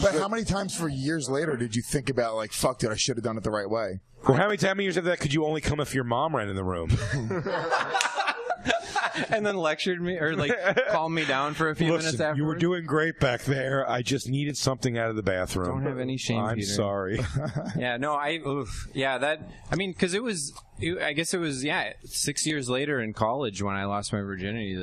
But how many times for years later did you think about, like, fuck, dude, I should have done it the right way? Well, how many years after that could you only come if your mom ran in the room? and then lectured me or like calmed me down for a few minutes after. You were doing great back there. I just needed something out of the bathroom. Don't have any shame. I'm Peter. sorry. Because I guess it was 6 years later in college when I lost my virginity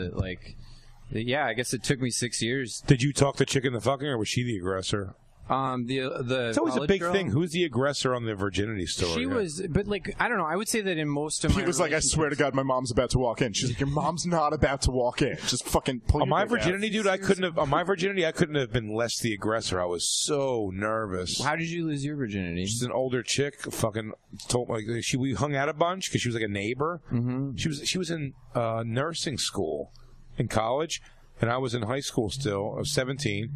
I guess it took me 6 years. Did you talk the chick in the fucking, or was she the aggressor? It's always a big girl. thing. Who's the aggressor on the virginity story? She was, but I don't know. I would say that in most of my he was like, I swear to God, my mom's about to walk in. She's like, your mom's not about to walk in. Just fucking pull on my virginity, dude. I couldn't have been less the aggressor. I was so nervous. How did you lose your virginity? She's an older chick. Fucking told we hung out a bunch because she was like a neighbor. Mm-hmm. She was in nursing school in college, and I was in high school still. I was 17.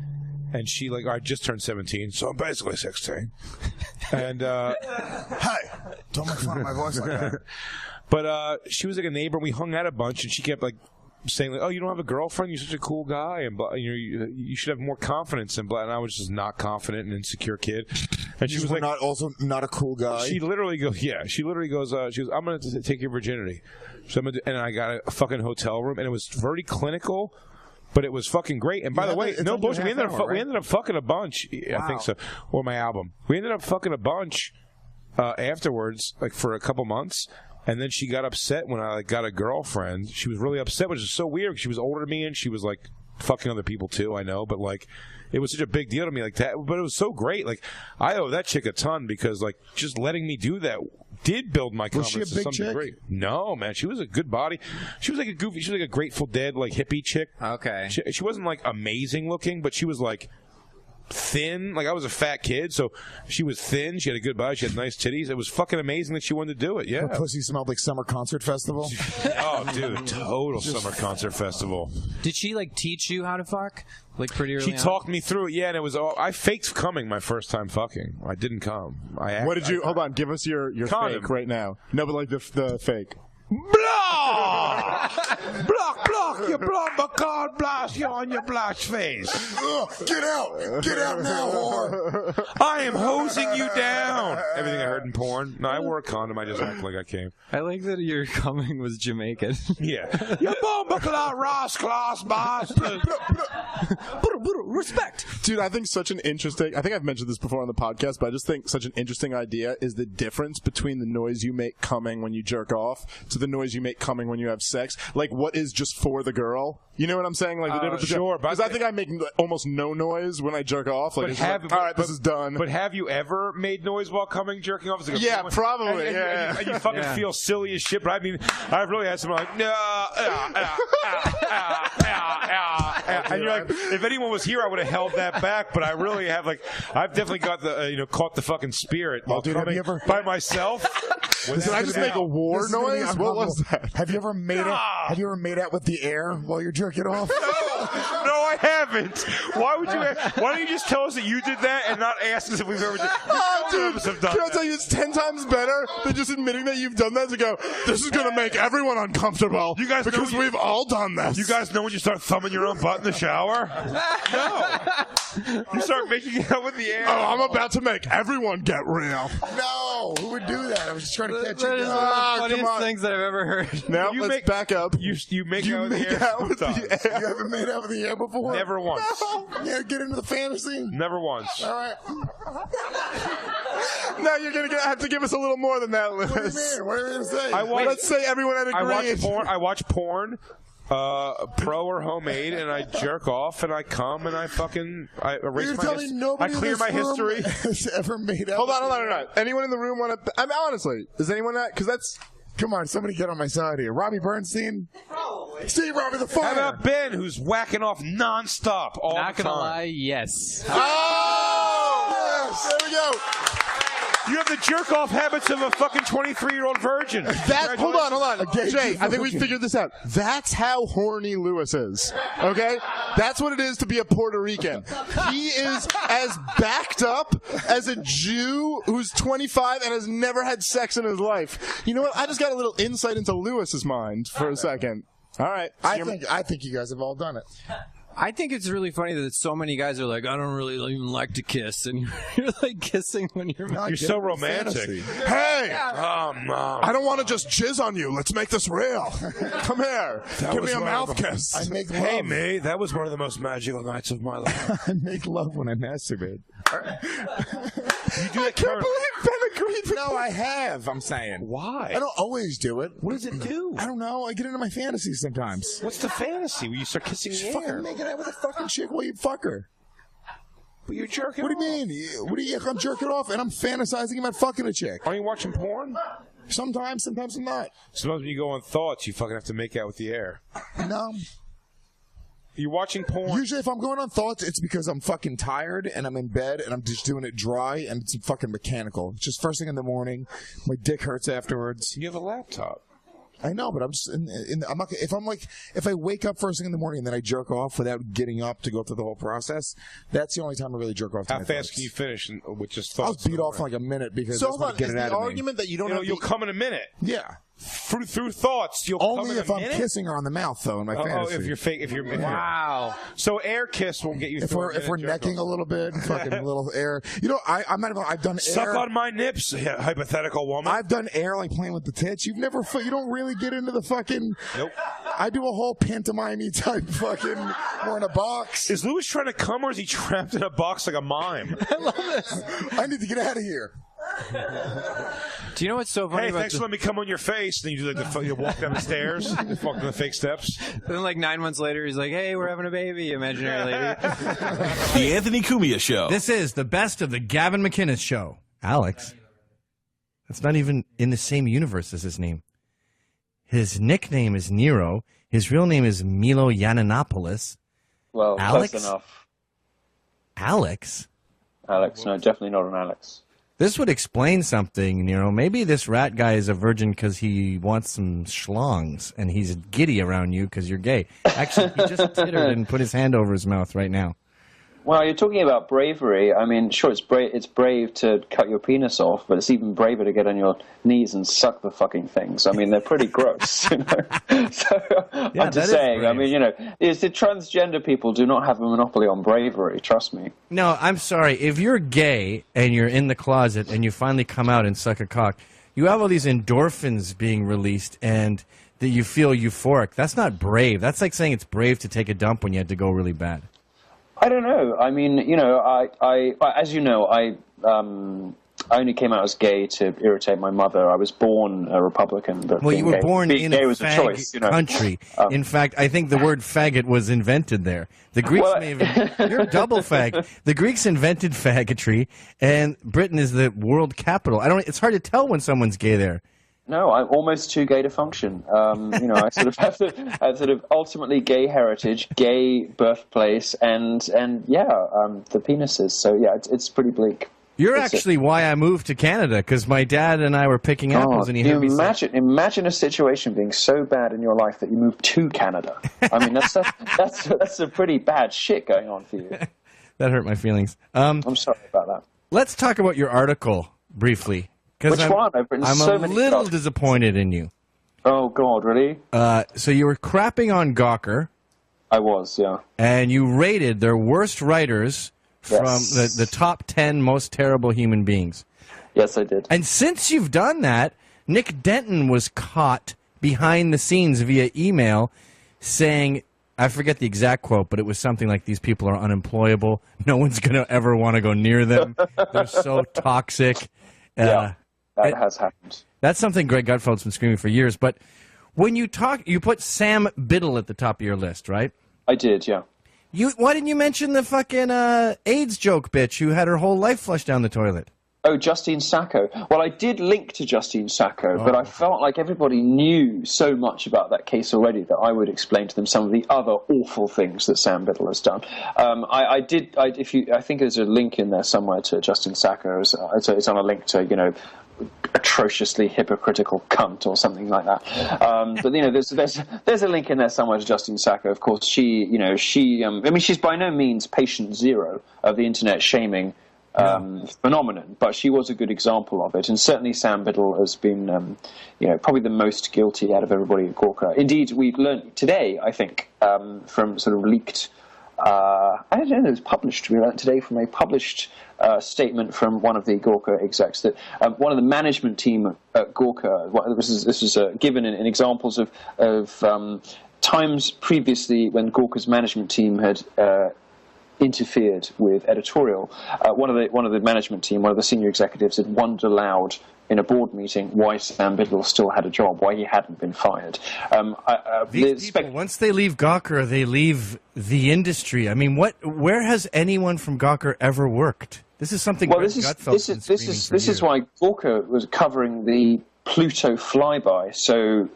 And she I just turned 17, so I'm basically 16. And hi, don't make fun of my voice like that. But she was like a neighbor. We hung out a bunch, and she kept saying oh, you don't have a girlfriend? You're such a cool guy, and you should have more confidence. And I was just not confident and insecure kid. And she was not a cool guy. She literally goes, she goes, I'm going to take your virginity. So and I got a fucking hotel room, and it was very clinical. But it was fucking great. And by the way, no bullshit. We ended up fucking a bunch. I think so. Or my album. We ended up fucking a bunch afterwards, for a couple months. And then she got upset when I got a girlfriend. She was really upset, which is so weird. She was older than me, and she was fucking other people too. I know, but it was such a big deal to me that. But it was so great. I owe that chick a ton because just letting me do that did build my confidence to some degree. No, man, she was a good body. She was goofy. She was a Grateful Dead hippie chick. Okay. She wasn't amazing looking, but she was thin. I was a fat kid, so she was thin. She had a good body. She had nice titties. It was fucking amazing that she wanted to do it. Yeah. Her pussy smelled like summer concert festival. Oh, dude, total summer concert festival. Did she teach you how to fuck? Pretty early She on? talked me through it, and it was all. I faked coming my first time fucking. I didn't come. What did you? Hold on, give us your fake right now. No, but the fake. Block! Block! You block my card, blast you on your blast face. Get out now, whore. I am hosing you down. Everything I heard in porn. No, I wore a condom. I just act like I came. I like that your coming was Jamaican. Yeah. You bomba clot, Ross class bastard. Respect. Dude, I think such an interesting, I think I've mentioned this before on the podcast, but I just think such an interesting idea is the difference between the noise you make coming when you jerk off to the noise you make coming when you have sex. What is just for the girl? You know what I'm saying? The difference. Sure. Because I think I make almost no noise when I jerk off. All right, this is done. But have you ever made noise while coming, jerking off? Yeah, probably. And you fucking feel silly as shit. But I mean, I've really had some no. And you're if anyone was here, I would have held that back. But I really have I've definitely got the caught the fucking spirit while coming by myself. Did I just make a war noise? What was that? Have you ever made out with the air while you're jerking off? No, I haven't. Why don't you just tell us that you did that and not ask us if we've ever done dude, can I tell you, it's 10 times better than just admitting that you've done that to go, this is going to make everyone uncomfortable. You guys because we've all done this. You guys know when you start thumbing your own butt in the shower? No. You start making out with the air. Oh, I'm about to make everyone get real. No, who would do that? I was just trying to catch you. That is one of the funniest things that I've ever heard. Now, let's back up. You make out with the air. You haven't made out with the air before? Never once. Yeah, get into the fantasy? Never once. All right. Now you're going to have to give us a little more than that, Lewis. What do you mean? What are you going to say? Let's say everyone had agreed. I watch porn. Pro or homemade, and I jerk off, and I come, and I erase my history. I clear my history. Has ever made out? Hold on. Anyone in the room want to? I mean, honestly, is anyone that? Because that's. Come on, somebody get on my side here. Robbie Bernstein? See Robbie the Fire. How about Ben, who's whacking off nonstop all Not the time? Not gonna lie, yes. Oh! Yes! There we go. You have the jerk-off habits of a fucking 23-year-old virgin. Hold on. Jay, I think we figured this out. That's how horny Lewis is. Okay? That's what it is to be a Puerto Rican. He is as backed up as a Jew who's 25 and has never had sex in his life. You know what? I just got a little insight into Lewis's mind for a second. All right. I think you guys have all done it. I think it's really funny that so many guys are like, I don't really even like to kiss, and you're like kissing when you're You're so romantic. Hey, I don't want to just jizz on you. Let's make this real. Come here. Give me a mouth kiss. I make love. Hey, mate, that was one of the most magical nights of my life. I make love when I masturbate. You do that, I can't believe Ben agreed with No, I have. I'm saying. Why? I don't always do it. What does it do? I don't know. I get into my fantasies sometimes. What's the fantasy? Where you start kissing Just the fucking air? making out with a fucking chick while you fuck her. But you're jerking What do you off. mean? What do you? I'm jerking off and I'm fantasizing about fucking a chick. Are you watching porn? Sometimes I'm not. Sometimes when you go on thoughts, you fucking have to make out with the air. No. You're watching porn. Usually if I'm going on thoughts, it's because I'm fucking tired and I'm in bed and I'm just doing it dry and it's fucking mechanical. It's just first thing in the morning. My dick hurts afterwards. You have a laptop. I know, but I'm just I'm not. If I wake up first thing in the morning and then I jerk off without getting up to go through the whole process, that's the only time I really jerk off. How fast can you finish with just thoughts? I'll beat off in like a minute because So I just hold want on, to get is it out the of me. argument that you don't have You'll come in a minute. Yeah. Through thoughts, you'll come Only in if a I'm minute? kissing her on the mouth, though, in my fantasy. if you're fake, Wow. So air kiss will get you. If we're necking a little bit, fucking little air. You know, I'm not even. I've done Suck air. on my nips, hypothetical woman. I've done air like playing with the tits. You don't really get into the fucking. Nope. I do a whole pantomime type fucking. We're in a box. Is Louis trying to come, or is he trapped in a box like a mime? I love this. I need to get out of here. Do you know what's so funny Hey, about thanks for letting me come on your face. Then you do like you walk down the stairs, you walk down the fake steps. Then like 9 months later, he's like, "Hey, we're having a baby, imaginary lady." The Anthony Cumia Show. This is the best of the Gavin McInnes Show. Alex. That's not even in the same universe as his name. His nickname is Nero. His real name is Milo Yiannopoulos. Well, Alex? close enough. Alex? Alex, no, definitely not an Alex. This would explain something, Nero. Maybe this rat guy is a virgin because he wants some schlongs, and he's giddy around you because you're gay. Actually, he just tittered and put his hand over his mouth right now. Well, you're talking about bravery. I mean, sure, it's brave to cut your penis off, but it's even braver to get on your knees and suck the fucking things. I mean, they're pretty gross, you know. So Yeah, I'm just saying. I mean, you know, it's the transgender people do not have a monopoly on bravery. Trust me. No, I'm sorry. If you're gay and you're in the closet and you finally come out and suck a cock, you have all these endorphins being released and that you feel euphoric. That's not brave. That's like saying it's brave to take a dump when you had to go really bad. I don't know. I mean, you know, I as you know, I only came out as gay to irritate my mother. I was born a Republican, but Well, you were gay, born being in gay a was a fag choice, you know. country. In fact, I think the word faggot was invented there. The Greeks may have... You're double fag. The Greeks invented faggotry, and Britain is the world capital. It's hard to tell when someone's gay there. No, I'm almost too gay to function. You know, I sort of have the ultimately gay heritage, gay birthplace, and the penises. So yeah, it's pretty bleak. You're actually why I moved to Canada, because my dad and I were picking apples, and he heard me say... Imagine a situation being so bad in your life that you moved to Canada. I mean, that's a pretty bad shit going on for you. That hurt my feelings. I'm sorry about that. Let's talk about your article briefly. Which one? I've written so many I'm a little stuff. disappointed in you. Oh, God, really? So you were crapping on Gawker. I was, yeah. And you rated their worst writers from the top 10 most terrible human beings. Yes, I did. And since you've done that, Nick Denton was caught behind the scenes via email saying, I forget the exact quote, but it was something like, these people are unemployable. No one's going to ever want to go near them. They're so toxic. Yeah. That has happened. That's something Greg Gutfeld's been screaming for years. But when you talk, you put Sam Biddle at the top of your list, right? I did, yeah. Why didn't you mention the fucking AIDS joke bitch who had her whole life flushed down the toilet? Oh, Justine Sacco. Well, I did link to Justine Sacco, but I felt like everybody knew so much about that case already that I would explain to them some of the other awful things that Sam Biddle has done. I think there's a link in there somewhere to Justine Sacco. It's on a link to, you know, atrociously hypocritical cunt or something like that. But you know, there's a link in there somewhere to Justine Sacco. Of course, she's by no means patient zero of the internet shaming phenomenon, but she was a good example of it. And certainly Sam Biddle has been, probably the most guilty out of everybody at Gawker. Indeed, we've learned today, I think, from sort of leaked I don't know, it was published. We learned today from a published statement from one of the Gawker execs that one of the management team at Gawker, this was given in examples of times previously when Gawker's management team had interfered with editorial. One of the management team, one of the senior executives, had wondered aloud in a board meeting why Sam Biddle still had a job, why he hadn't been fired. These people, once they leave Gawker, they leave the industry. I mean, where has anyone from Gawker ever worked? This is something. Well, this is why Gawker was covering the Pluto flyby so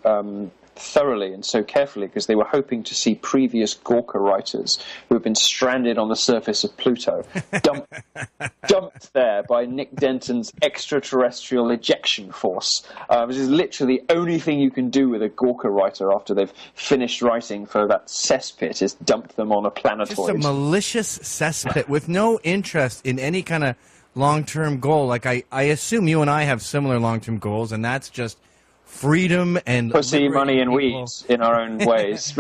thoroughly and so carefully, because they were hoping to see previous Gawker writers who have been stranded on the surface of Pluto dumped there by Nick Denton's extraterrestrial ejection force, which is literally the only thing you can do with a Gawker writer after they've finished writing for that cesspit, is dump them on a planetoid. Just a malicious cesspit with no interest in any kind of long-term goal. Like I assume you and I have similar long-term goals, and that's just freedom and pussy, money, and weeds in our own ways.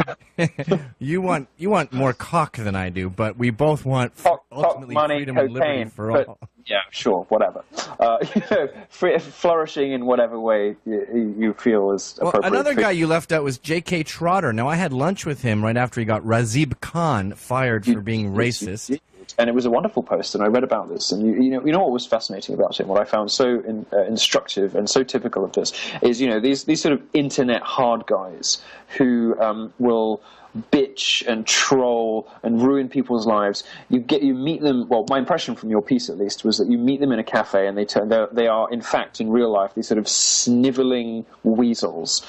You want more cock than I do, but we both want ultimately money, freedom cocaine, and liberty for all. Yeah, sure, whatever. Flourishing in whatever way you feel is appropriate. Another guy you left out was J.K. Trotter. Now, I had lunch with him right after he got Razib Khan fired for being racist. And it was a wonderful post, and I read about this. And you know what was fascinating about him? What I found so instructive and so typical of this is, these sort of internet hard guys who will bitch and troll and ruin people's lives. You meet them. Well, my impression from your piece, at least, was that you meet them in a cafe, and they are in fact in real life these sort of sniveling weasels,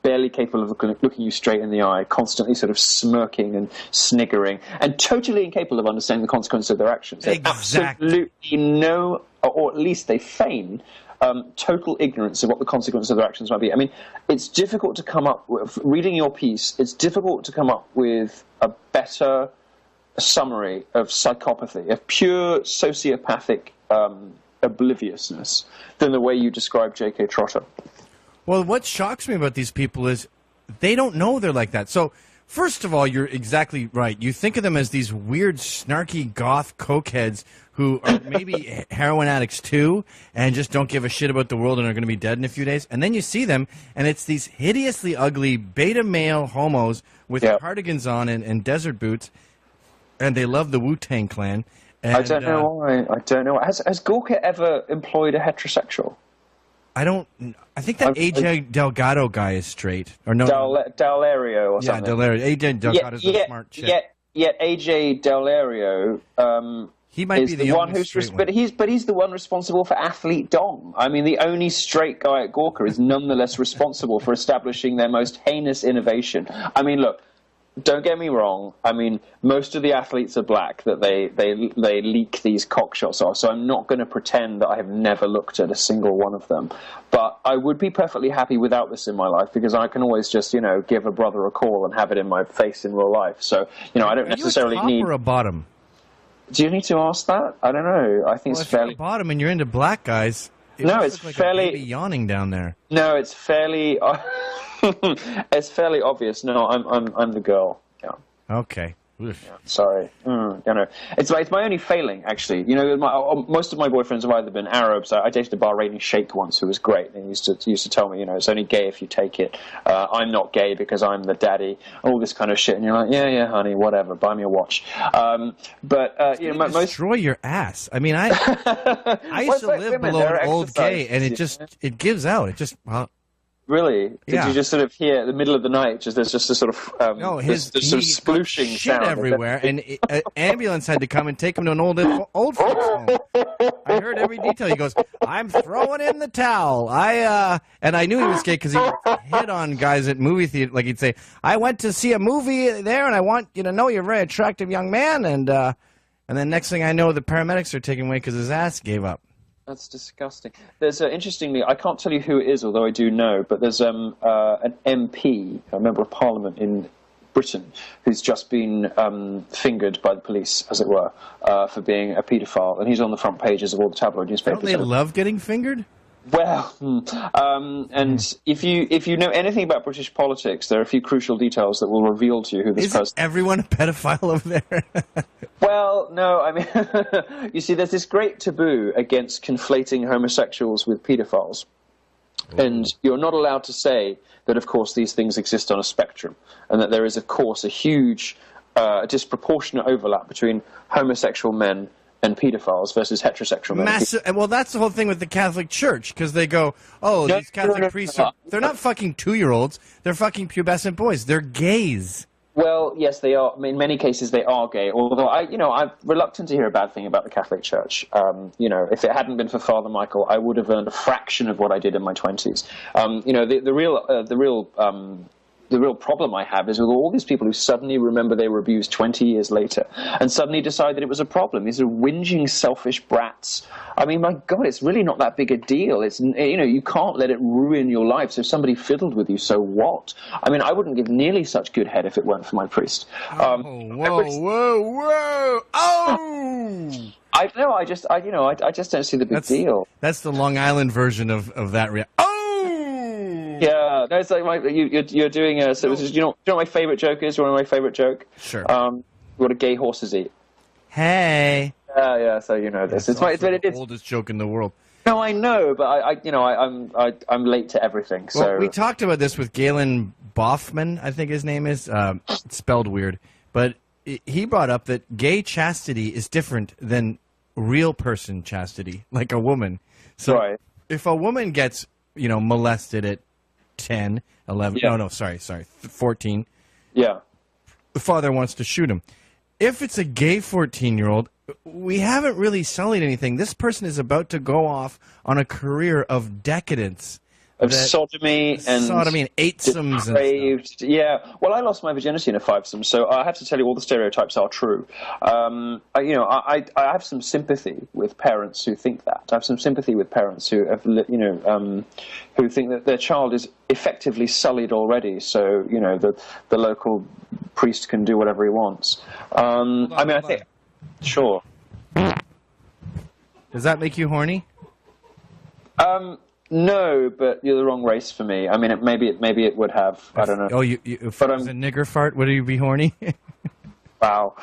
barely capable of looking you straight in the eye, constantly sort of smirking and sniggering, and totally incapable of understanding the consequences of their actions. They absolutely know, or at least they feign total ignorance of what the consequences of their actions might be. I mean, it's difficult to come up with, reading your piece, it's difficult to come up with a better summary of psychopathy, of pure sociopathic obliviousness than the way you describe J.K. Trotter. Well, what shocks me about these people is they don't know they're like that. So, first of all, you're exactly right. You think of them as these weird, snarky, goth cokeheads who are maybe heroin addicts too, and just don't give a shit about the world and are going to be dead in a few days. And then you see them, and it's these hideously ugly beta male homos with cardigans on and desert boots, and they love the Wu-Tang Clan. And, I don't know why. Has Gawker ever employed a heterosexual? I think that AJ Delgado guy is straight. Or no? Delario or something. Yeah, Delario. AJ Delgado's a smart chick. Yet AJ Delario he might is be the one who's but he's the one responsible for Athlete Dom. I mean, the only straight guy at Gawker is nonetheless responsible for establishing their most heinous innovation. I mean, look, don't get me wrong. I mean, most of the athletes are black that they leak these cockshots off. So I'm not going to pretend that I have never looked at a single one of them. But I would be perfectly happy without this in my life, because I can always just, give a brother a call and have it in my face in real life. So, I don't necessarily need. Are you a top or a bottom? Do you need to ask that? I don't know. I think it's fairly. If you're a bottom and you're into black guys. No, it's like fairly a baby yawning down there. No, it's fairly. It's fairly obvious. No, I'm the girl. Yeah. Okay. Yeah, sorry. It's my only failing, actually. Most of my boyfriends have either been Arabs. I dated a Bahraini sheikh once who was great, and he used to tell me, it's only gay if you take it. I'm not gay because I'm the daddy. All this kind of shit, and you're like, yeah, honey, whatever. Buy me a watch. Destroy your ass. I mean, I used to live below an old gay, and it gives out. It just. Really? Did you just sort of hear at the middle of the night? There's just a sort of his sort of splooshing shit sound everywhere, and an ambulance had to come and take him to an old folks home. I heard every detail. He goes, "I'm throwing in the towel." And I knew he was gay because he hit on guys at movie theater. Like he'd say, "I went to see a movie there, and I want you to know you're a very attractive young man." And then next thing I know, the paramedics are taking away because his ass gave up. That's disgusting. There's interestingly, I can't tell you who it is, although I do know, but there's an MP, a member of Parliament in Britain, who's just been fingered by the police, as it were, for being a paedophile, and he's on the front pages of all the tabloid newspapers. Don't they love getting fingered? Well, and if you know anything about British politics, there are a few crucial details that will reveal to you who this person is. Everyone a pedophile over there? Well, no, I mean, you see, there's this great taboo against conflating homosexuals with pedophiles. And you're not allowed to say that, of course, these things exist on a spectrum, and that there is, of course, a huge disproportionate overlap between homosexual men and pedophiles versus heterosexual men. Well, that's the whole thing with the Catholic Church, because they go, these Catholic priests they're not fucking 2-year-olds, they're fucking pubescent boys. They're gays. Well, yes, they are. In many cases, they are gay. Although I'm reluctant to hear a bad thing about the Catholic Church. If it hadn't been for Father Michael, I would have earned a fraction of what I did in my 20s. The real problem I have is with all these people who suddenly remember they were abused 20 years later and suddenly decide that it was a problem. These are whinging, selfish brats. I mean, my God, it's really not that big a deal. It's, you can't let it ruin your life. So if somebody fiddled with you, so what? I mean, I wouldn't give nearly such good head if it weren't for my priest. Whoa! Oh! I just don't see the big deal. That's the Long Island version of that. Yeah, no, it's like you're doing a. So you know what my favorite joke is? You want my favorite joke? Sure. What do gay horses eat? Hey. Yeah. So you know this. It's the oldest joke in the world. No, I know, but I'm late to everything. So well, we talked about this with Galen Boffman, I think his name is. It's spelled weird, but he brought up that gay chastity is different than real person chastity, like a woman. So if a woman gets molested at 10, 11, 14. Yeah. The father wants to shoot him. If it's a gay 14-year-old, we haven't really sullied anything. This person is about to go off on a career of decadence. Of sodomy and eightsomes and stuff. Yeah. Well, I lost my virginity in a fivesome, so I have to tell you all the stereotypes are true. I have some sympathy with parents who think that. I have some sympathy with parents who have, who think that their child is effectively sullied already. So the local priest can do whatever he wants. I think sure. Does that make you horny? No, but you're the wrong race for me. I mean, maybe it would have. I don't know. Oh, if it was a nigger fart, would you be horny? Wow.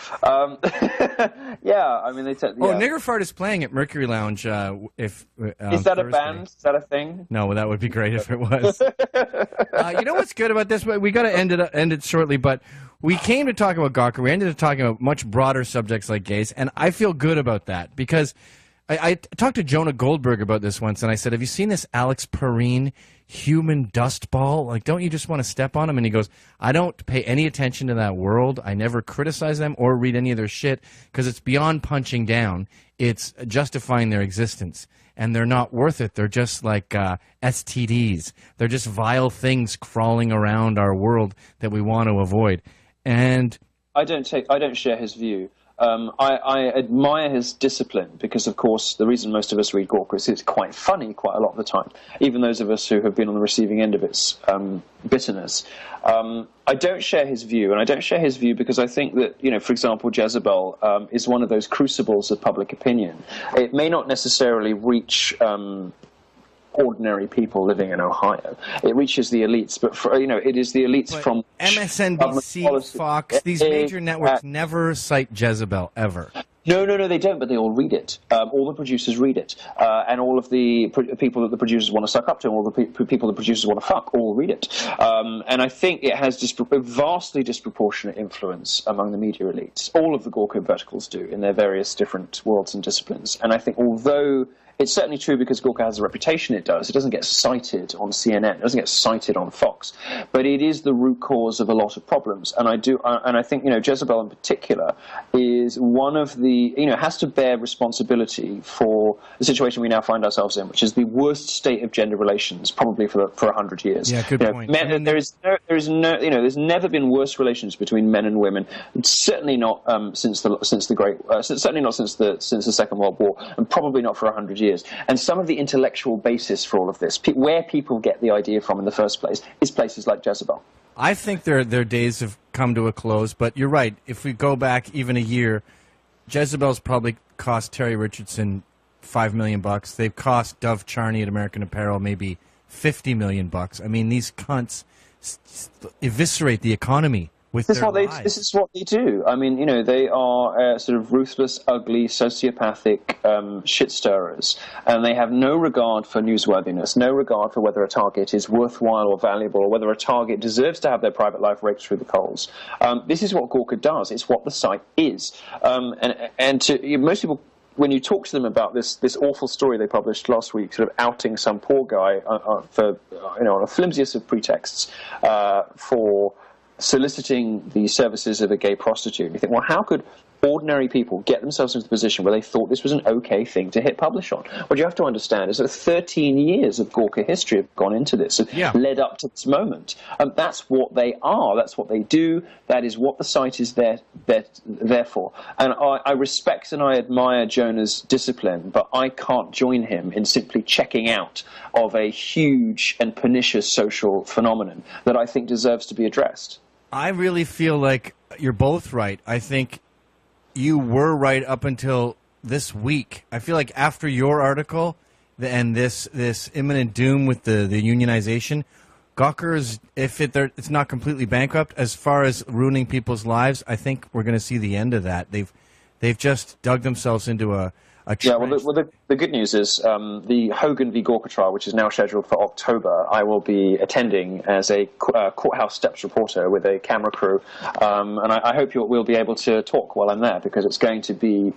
Yeah, I mean, they said. Yeah. Oh, nigger fart is playing at Mercury Lounge. Is that a band? Is that a thing? No, that would be great if it was. You know what's good about this? We got to end it shortly, but we came to talk about Gawker. We ended up talking about much broader subjects like gays, and I feel good about that because. I talked to Jonah Goldberg about this once, and I said, have you seen this Alex Perrine human dust ball? Like, don't you just want to step on him? And he goes, I don't pay any attention to that world. I never criticize them or read any of their shit because it's beyond punching down. It's justifying their existence. And they're not worth it. They're just like STDs. They're just vile things crawling around our world that we want to avoid. And I don't share his view. I admire his discipline because, of course, the reason most of us read Gawker is it's quite funny quite a lot of the time, even those of us who have been on the receiving end of its bitterness. I don't share his view, and I don't share his view because I think that, for example, Jezebel is one of those crucibles of public opinion. It may not necessarily reach ordinary people living in Ohio. It reaches the elites, but it is the elites from MSNBC, Fox. These major networks never cite Jezebel ever. No, they don't, but they all read it. All the producers read it. And all of the people that the producers want to suck up to, and all the people the producers want to fuck, all read it. And I think it has a vastly disproportionate influence among the media elites. All of the Gawker verticals do in their various different worlds and disciplines. And I think although it's certainly true because Gawker has the reputation it does. It doesn't get cited on CNN. It doesn't get cited on Fox. But it is the root cause of a lot of problems. And I think, Jezebel in particular is one of the, has to bear responsibility for the situation we now find ourselves in, which is the worst state of gender relations probably for 100 years. Yeah, good point. There's never been worse relations between men and women. Certainly not since the Second World War, and probably not for 100 years. And some of the intellectual basis for all of this, where people get the idea from in the first place, is places like Jezebel. I think their days have come to a close, but you're right. If we go back even a year, Jezebel's probably cost Terry Richardson $5 million. They've cost Dove Charney at American Apparel maybe $50 million. I mean, these cunts eviscerate the economy with their lies. This is what they do. I mean, you know, they are sort of ruthless, ugly, sociopathic shit stirrers, and they have no regard for newsworthiness, no regard for whether a target is worthwhile or valuable, or whether a target deserves to have their private life raked through the coals. This is what Gawker does. It's what the site is. Most people, when you talk to them about this awful story they published last week, sort of outing some poor guy for, you know, on a flimsiest of pretexts for soliciting the services of a gay prostitute, you think, well, how could ordinary people get themselves into the position where they thought this was an okay thing to hit publish on? What you have to understand is that 13 years of Gawker history have gone into this, have led up to this moment. That's what they are. That's what they do. That is what the site is there for. And I respect and I admire Jonah's discipline, but I can't join him in simply checking out of a huge and pernicious social phenomenon that I think deserves to be addressed. I really feel like you're both right. I think you were right up until this week. I feel like after your article and this imminent doom with the unionization, Gawker is, if it's not completely bankrupt, as far as ruining people's lives, I think we're going to see the end of that. They've just dug themselves into a yeah, well, the good news is the Hogan v. Gawker trial, which is now scheduled for October, I will be attending as a courthouse steps reporter with a camera crew, and I hope we'll be able to talk while I'm there, because it's going to be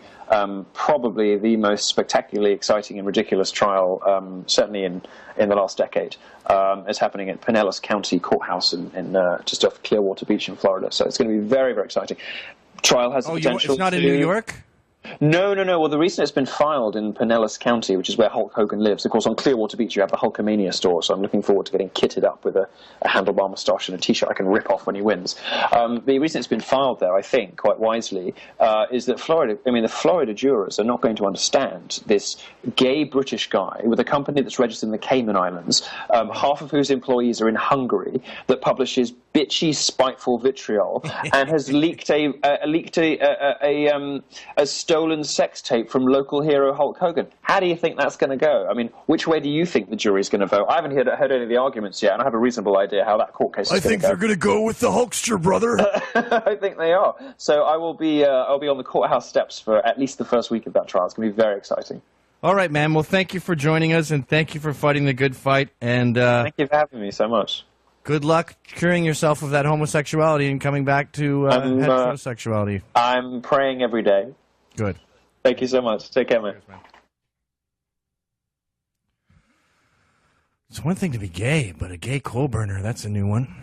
probably the most spectacularly exciting and ridiculous trial, certainly in the last decade. It's happening at Pinellas County Courthouse in just off Clearwater Beach in Florida, so it's going to be very, very exciting. Trial has the potential. It's not in New York? No. Well, the reason it's been filed in Pinellas County, which is where Hulk Hogan lives, of course, on Clearwater Beach you have the Hulkamania store, so I'm looking forward to getting kitted up with a handlebar moustache and a T-shirt I can rip off when he wins. The reason it's been filed there, I think, quite wisely, is that the Florida jurors are not going to understand this gay British guy with a company that's registered in the Cayman Islands, half of whose employees are in Hungary, that publishes bitchy, spiteful vitriol and has leaked a stolen sex tape from local hero Hulk Hogan. How do you think that's going to go? I mean, which way do you think the jury's going to vote? I haven't heard any of the arguments yet, and I have a reasonable idea how that court case is going to go. I think they're going to go with the Hulkster, brother. I think they are. So I'll be on the courthouse steps for at least the first week of that trial. It's going to be very exciting. All right, man. Well, thank you for joining us, and thank you for fighting the good fight. And thank you for having me so much. Good luck curing yourself of that homosexuality and coming back to heterosexuality. I'm praying every day. Good. Thank you so much. Take care, man. Cheers, man. It's one thing to be gay, but a gay coal burner, that's a new one.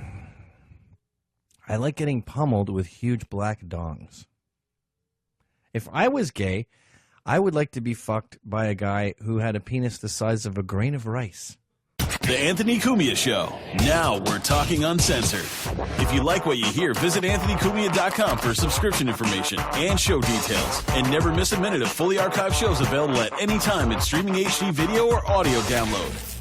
I like getting pummeled with huge black dongs. If I was gay, I would like to be fucked by a guy who had a penis the size of a grain of rice. The Anthony Cumia Show. Now we're talking uncensored. If you like what you hear, visit AnthonyCumia.com for subscription information and show details. And never miss a minute of fully archived shows available at any time in streaming HD video or audio download.